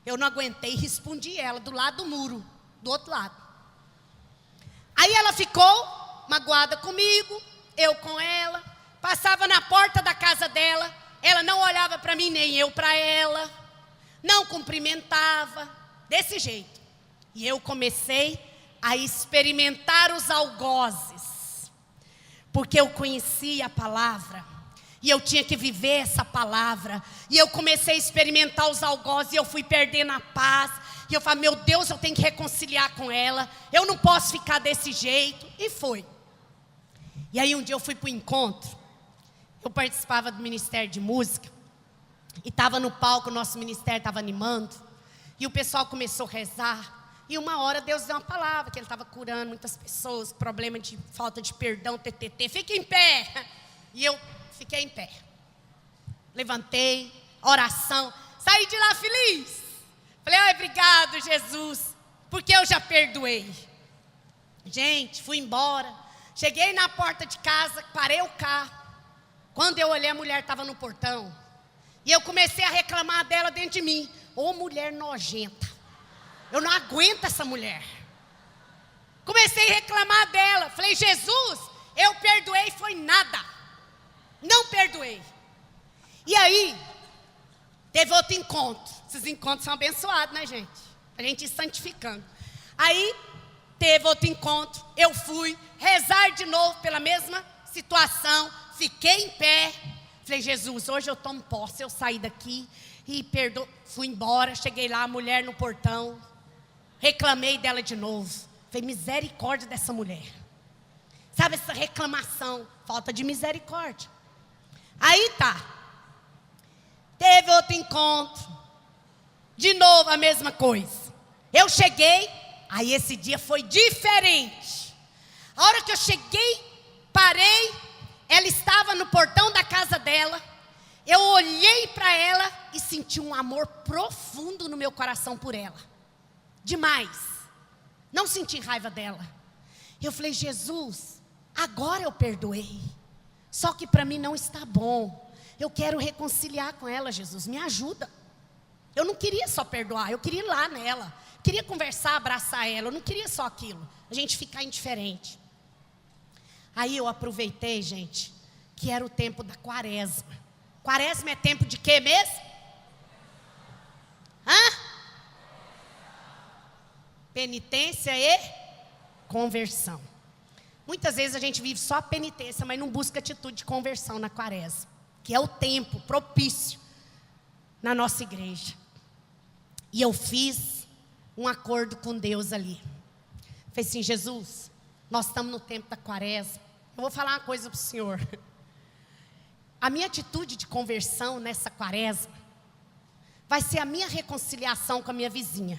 Eu não aguentei e respondi ela do lado do muro, do outro lado. Aí ela ficou magoada comigo, eu com ela. Passava na porta da casa dela, ela não olhava para mim, nem eu para ela. Não cumprimentava, desse jeito. E eu comecei a experimentar os algozes, porque eu conhecia a palavra. E eu tinha que viver essa palavra. E eu comecei a experimentar os algozes. E eu fui perdendo a paz. E eu falei, meu Deus, eu tenho que reconciliar com ela. Eu não posso ficar desse jeito. E foi. E aí um dia eu fui para o encontro. Eu participava do Ministério de Música. E estava no palco, o nosso ministério estava animando. E o pessoal começou a rezar. E uma hora Deus deu uma palavra. Que Ele estava curando muitas pessoas. Problema de falta de perdão, TTT. Fique em pé. E eu fiquei em pé. Levantei, oração. Saí de lá feliz. Falei, ai, obrigado, Jesus, porque eu já perdoei. Gente, fui embora. Cheguei na porta de casa, parei o carro. Quando eu olhei, a mulher estava no portão. E eu comecei a reclamar dela dentro de mim. Ô, mulher nojenta. Eu não aguento essa mulher. Comecei a reclamar dela. Falei, Jesus, eu perdoei, foi nada. Não perdoei. E aí, teve outro encontro. Esses encontros são abençoados, né, gente? A gente ir santificando. Aí, teve outro encontro. Eu fui rezar de novo pela mesma situação. Fiquei em pé. Falei, Jesus, hoje eu tomo posse. Eu saí daqui e fui embora. Cheguei lá, a mulher no portão. Reclamei dela de novo. Falei, misericórdia dessa mulher. Sabe essa reclamação? Falta de misericórdia. Aí tá. Teve outro encontro. De novo a mesma coisa. Eu cheguei, aí esse dia foi diferente. A hora que eu cheguei, parei, ela estava no portão da casa dela. Eu olhei para ela e senti um amor profundo no meu coração por ela. Demais. Não senti raiva dela. Eu falei, Jesus, agora eu perdoei. Só que para mim não está bom. Eu quero reconciliar com ela, Jesus, me ajuda. Eu não queria só perdoar, eu queria ir lá nela. Queria conversar, abraçar ela, eu não queria só aquilo. A gente ficar indiferente. Aí eu aproveitei, gente, que era o tempo da quaresma. Quaresma é tempo de quê mesmo? Penitência e conversão. Muitas vezes a gente vive só a penitência, mas não busca atitude de conversão na quaresma, que é o tempo propício na nossa igreja. E eu fiz um acordo com Deus ali. Falei assim, Jesus, nós estamos no tempo da quaresma. Eu vou falar uma coisa para o Senhor. A minha atitude de conversão nessa quaresma vai ser a minha reconciliação com a minha vizinha.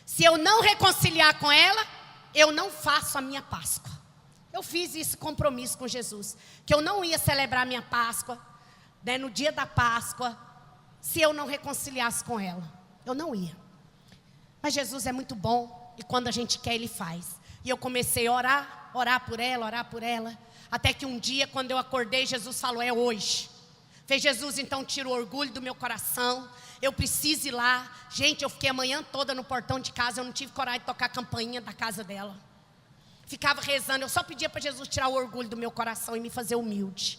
Se eu não reconciliar com ela, eu não faço a minha Páscoa. Eu fiz esse compromisso com Jesus, que eu não ia celebrar a minha Páscoa, né, no dia da Páscoa, se eu não reconciliasse com ela. Eu não ia. Mas Jesus é muito bom, e quando a gente quer, Ele faz. E eu comecei a orar por ela, até que um dia, quando eu acordei, Jesus falou, é hoje. Falei, Jesus, então tira o orgulho do meu coração, eu preciso ir lá. Gente, eu fiquei a manhã toda no portão de casa, eu não tive coragem de tocar a campainha da casa dela. Ficava rezando, eu só pedia para Jesus tirar o orgulho do meu coração e me fazer humilde.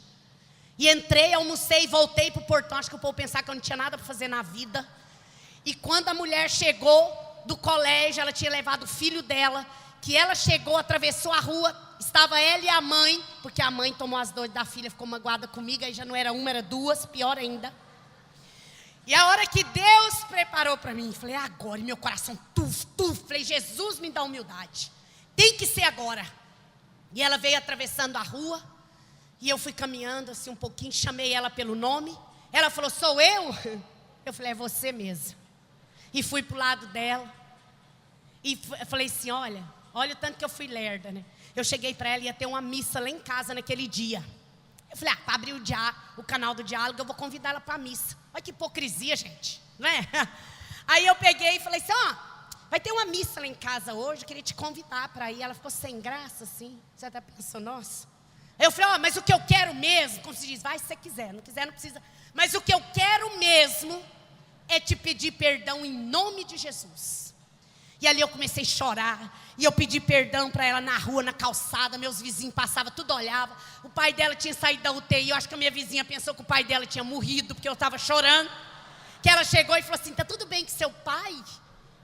E entrei, almocei, voltei para o portão. Acho que o povo pensava que eu não tinha nada para fazer na vida. E quando a mulher chegou do colégio, ela tinha levado o filho dela, que ela chegou, atravessou a rua, estava ela e a mãe, porque a mãe tomou as dores da filha, ficou magoada comigo, aí já não era uma, era duas, pior ainda. E a hora que Deus preparou para mim, falei, agora, e meu coração, falei, Jesus me dá humildade, tem que ser agora. E ela veio atravessando a rua, e eu fui caminhando assim um pouquinho, chamei ela pelo nome, ela falou, sou eu? Eu falei, é você mesmo. E fui para o lado dela, e falei assim, olha o tanto que eu fui lerda, né? Eu cheguei para ela, ia ter uma missa lá em casa naquele dia. Eu falei, para abrir o canal do diálogo, eu vou convidar ela para a missa. Olha que hipocrisia, gente, não é? Aí eu peguei e falei assim, vai ter uma missa lá em casa hoje, eu queria te convidar para ir. Ela ficou sem graça, assim, você até pensou, nossa. Aí eu falei, mas o que eu quero mesmo, como se diz, vai se você quiser, não precisa. Mas o que eu quero mesmo é te pedir perdão em nome de Jesus. E ali eu comecei a chorar, e eu pedi perdão para ela na rua, na calçada, meus vizinhos passavam, tudo olhava. O pai dela tinha saído da UTI, eu acho que a minha vizinha pensou que o pai dela tinha morrido, porque eu estava chorando. Que ela chegou e falou assim, tá tudo bem com seu pai?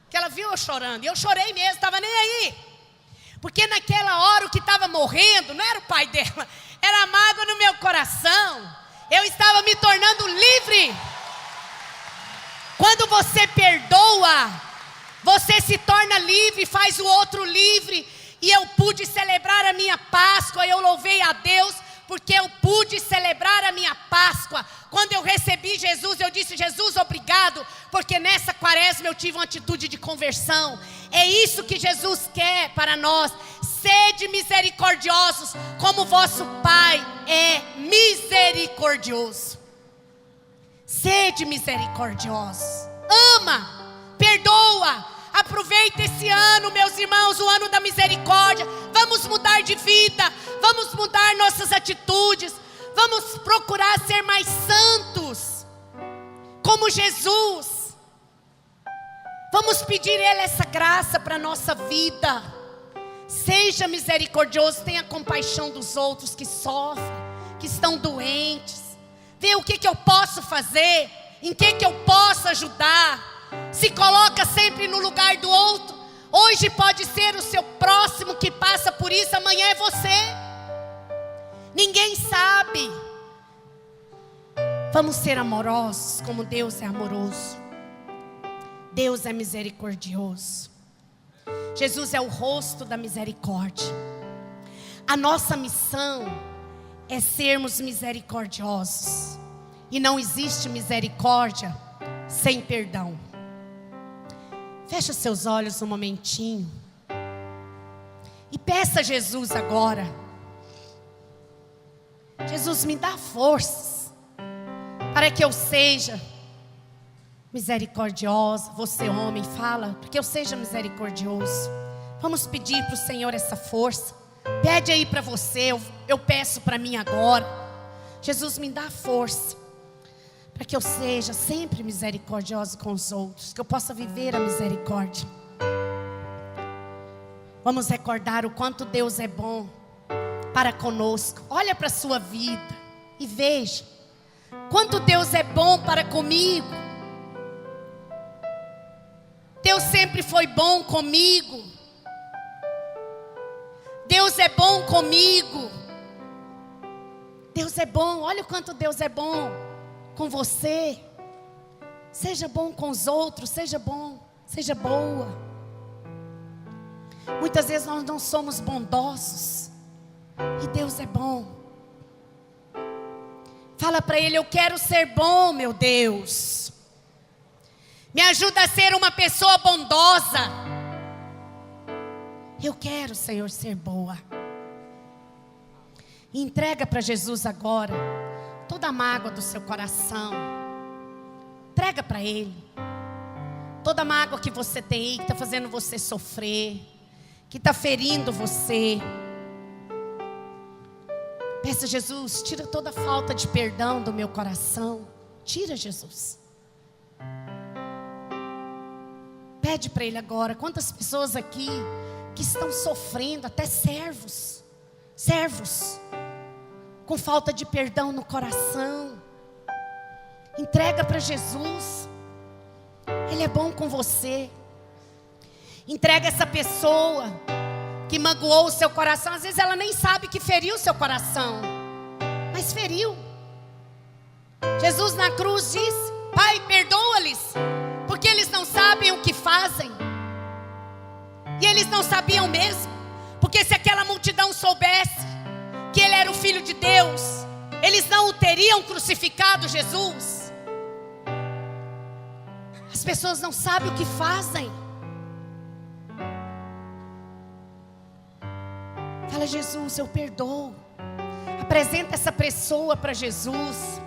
Que ela viu eu chorando, e eu chorei mesmo, estava nem aí. Porque naquela hora o que estava morrendo, não era o pai dela, era a mágoa no meu coração. Eu estava me tornando livre. Quando você perdoa, você se torna livre, faz o outro livre. E eu pude celebrar a minha Páscoa, eu louvei a Deus, porque eu pude celebrar a minha Páscoa. Quando eu recebi Jesus, eu disse, Jesus, obrigado, porque nessa quaresma eu tive uma atitude de conversão. É isso que Jesus quer para nós. Sede misericordiosos, como vosso Pai é misericordioso. Sede misericordiosos. Ama, perdoa. Aproveita esse ano, meus irmãos, o ano da misericórdia. Vamos mudar de vida, vamos mudar nossas atitudes, vamos procurar ser mais santos, como Jesus. Vamos pedir a Ele essa graça para a nossa vida. Seja misericordioso, tenha compaixão dos outros que sofrem, que estão doentes. Vê o que eu posso fazer, em que eu posso ajudar. Se coloca sempre no lugar do outro. Hoje pode ser o seu próximo que passa por isso, amanhã é você. Ninguém sabe. Vamos ser amorosos como Deus é amoroso. Deus é misericordioso. Jesus é o rosto da misericórdia. A nossa missão é sermos misericordiosos. E não existe misericórdia sem perdão. Fecha seus olhos um momentinho e peça a Jesus agora. Jesus, me dá forças para que eu seja misericordiosa. Você, homem, fala para que eu seja misericordioso. Vamos pedir para o Senhor essa força. Pede aí para você, eu peço para mim agora. Jesus, me dá força para que eu seja sempre misericordioso com os outros, que eu possa viver a misericórdia. Vamos recordar o quanto Deus é bom para conosco. Olha para a sua vida e veja quanto Deus é bom para comigo. Deus sempre foi bom comigo. Deus é bom comigo. Deus é bom, olha o quanto Deus é bom com você. Seja bom com os outros, seja bom, seja boa. Muitas vezes nós não somos bondosos e Deus é bom. Fala para Ele, eu quero ser bom, meu Deus. Me ajuda a ser uma pessoa bondosa. Eu quero, Senhor, ser boa. Entrega para Jesus agora toda a mágoa do seu coração. Entrega para Ele. Toda a mágoa que você tem aí, que está fazendo você sofrer, que está ferindo você. Peça a Jesus, tira toda a falta de perdão do meu coração. Tira, Jesus. Pede para Ele agora. Quantas pessoas aqui que estão sofrendo, até servos, com falta de perdão no coração. Entrega para Jesus. Ele é bom com você. Entrega essa pessoa que magoou o seu coração. Às vezes ela nem sabe que feriu o seu coração, mas feriu. Jesus na cruz disse: Pai, perdoa-lhes, porque eles não sabem o que fazem. E eles não sabiam mesmo, porque se aquela multidão soubesse que Ele era o Filho de Deus, eles não o teriam crucificado, Jesus. As pessoas não sabem o que fazem. Fala: Jesus, eu perdoo. Apresenta essa pessoa para Jesus,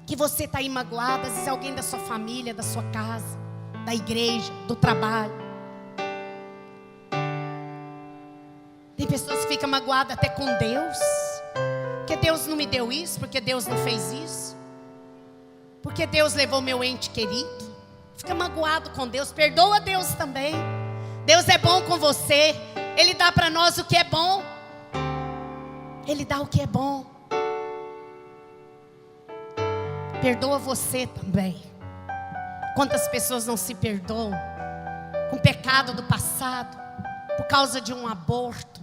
que você está aí magoado. Às vezes é alguém da sua família, da sua casa, da igreja, do trabalho. Tem pessoas que ficam magoadas até com Deus, porque Deus não me deu isso, porque Deus não fez isso, porque Deus levou meu ente querido. Fica magoado com Deus. Perdoa Deus também. Deus é bom com você. Ele dá para nós o que é bom. Ele dá o que é bom. Perdoa você também. Quantas pessoas não se perdoam com o pecado do passado, por causa de um aborto?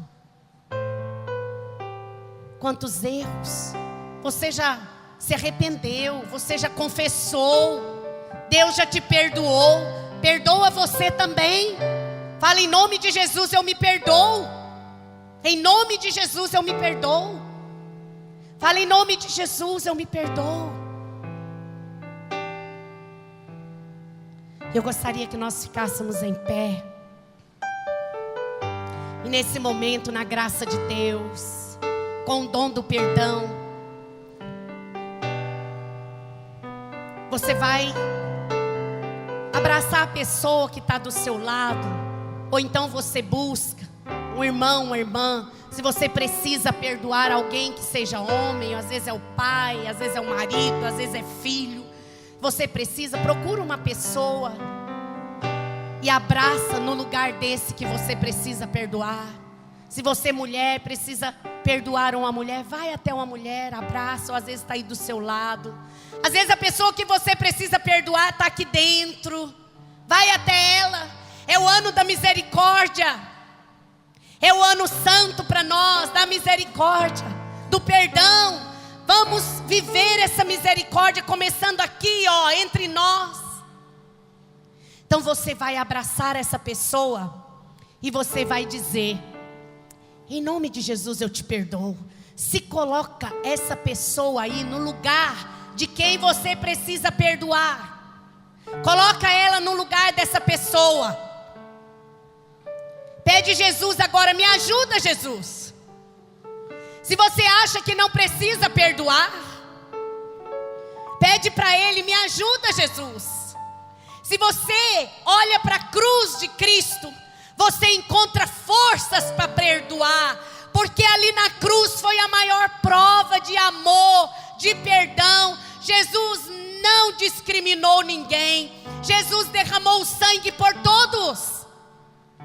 Quantos erros. Você já se arrependeu, você já confessou, Deus já te perdoou. Perdoa você também. Fala: em nome de Jesus eu me perdoo. Em nome de Jesus eu me perdoo. Fala: em nome de Jesus eu me perdoo. Eu gostaria que nós ficássemos em pé. E nesse momento, na graça de Deus, com o dom do perdão, você vai abraçar a pessoa que está do seu lado. Ou então você busca um irmão, uma irmã. Se você precisa perdoar alguém, que seja homem, às vezes é o pai, às vezes é o marido, às vezes é filho. Você precisa, procura uma pessoa e abraça no lugar desse que você precisa perdoar. Se você mulher precisa perdoar uma mulher, vai até uma mulher, abraça. Ou às vezes está aí do seu lado. Às vezes a pessoa que você precisa perdoar está aqui dentro. Vai até ela. É o ano da misericórdia. É o ano santo para nós, da misericórdia, do perdão. Vamos viver essa misericórdia começando aqui, ó, entre nós. Então você vai abraçar essa pessoa e você vai dizer: em nome de Jesus eu te perdoo. Se coloca essa pessoa aí no lugar de quem você precisa perdoar. Coloca ela no lugar dessa pessoa. Pede: Jesus, agora me ajuda, Jesus. Se você acha que não precisa perdoar, pede para Ele: me ajuda, Jesus. Se você olha para a cruz de Cristo, você encontra forças para perdoar, porque ali na cruz foi a maior prova de amor, de perdão. Jesus não discriminou ninguém. Jesus derramou o sangue por todos.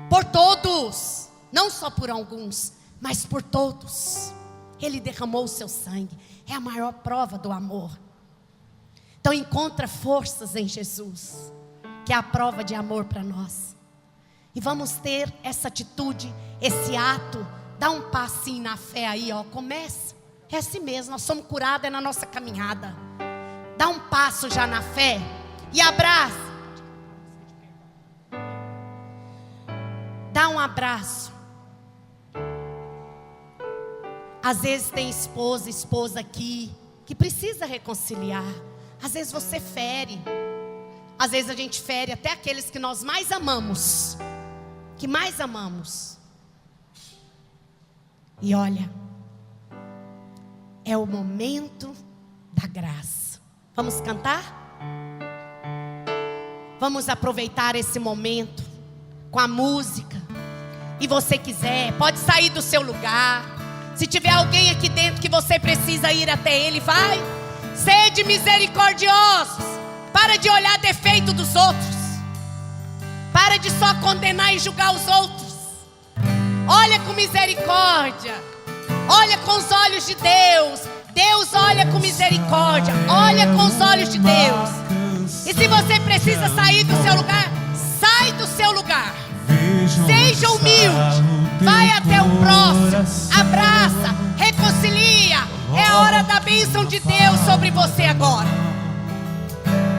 Por todos, não só por alguns, mas por todos. Ele derramou o seu sangue. É a maior prova do amor. Então encontra forças em Jesus, que é a prova de amor para nós. E vamos ter essa atitude, esse ato. Dá um passinho na fé aí, ó. Começa. É assim mesmo, nós somos curados, é na nossa caminhada. Dá um passo já na fé e abraça. Dá um abraço. Às vezes tem esposa aqui, que precisa reconciliar. Às vezes você fere. Às vezes a gente fere até aqueles que nós mais amamos. Que mais amamos. E olha, é o momento da graça. Vamos cantar? Vamos aproveitar esse momento com a música. E você quiser, pode sair do seu lugar. Se tiver alguém aqui dentro que você precisa ir até ele, vai. Sede misericordiosos. Para de olhar defeito dos outros. Para de só condenar e julgar os outros. Olha com misericórdia. Olha com os olhos de Deus. Deus olha com misericórdia. Olha com os olhos de Deus. E se você você precisa sair do seu lugar, sai do seu lugar. Seja humilde, vai até o próximo, abraça, reconcilia. É a hora da bênção de Deus sobre você agora.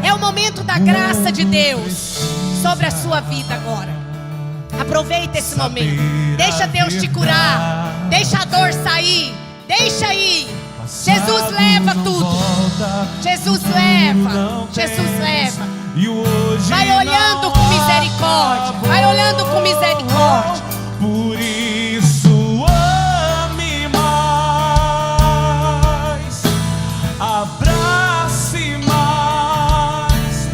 É o momento da graça de Deus sobre a sua vida agora. Aproveita esse momento. Deixa Deus te curar. Deixa a dor sair. Deixa ir. Jesus leva tudo. Jesus leva. Jesus leva. Vai olhando com misericórdia. Vai olhando com misericórdia. Por isso ame mais, abrace mais,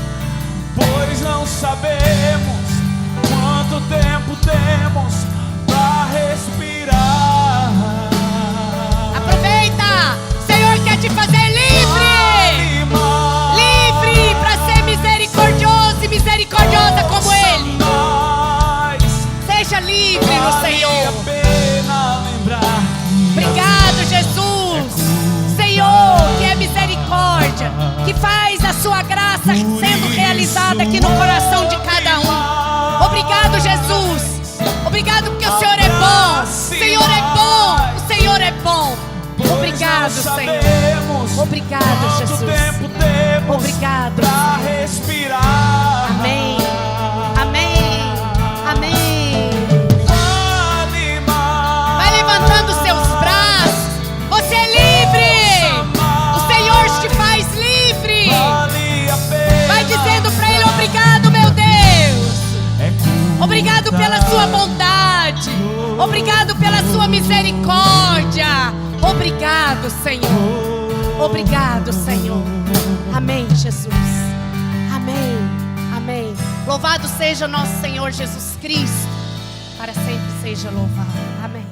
pois não sabemos quanto tempo temos para respirar. Aproveita! O Senhor quer te fazer livre! Livre para ser misericordioso e misericordiosa como Ele. Seja livre no Senhor. Obrigado, Jesus. Senhor, que é misericórdia, que faz a sua graça sendo realizada aqui no coração de cada um. Obrigado, Jesus. Obrigado porque o Senhor é bom. O Senhor é bom. O Senhor é bom. Obrigado, Senhor. Obrigado, Jesus. Obrigado, Senhor. Amém. Amém. Amém. Vai levantando seus braços. Você é livre. O Senhor te faz livre. Vai dizendo para Ele: obrigado, meu Deus. Obrigado pela sua bondade. Obrigado pela sua misericórdia. Obrigado, Senhor. Obrigado, Senhor. Amém, Jesus. Amém. Amém. Louvado seja nosso Senhor Jesus Cristo. Para sempre seja louvado. Amém.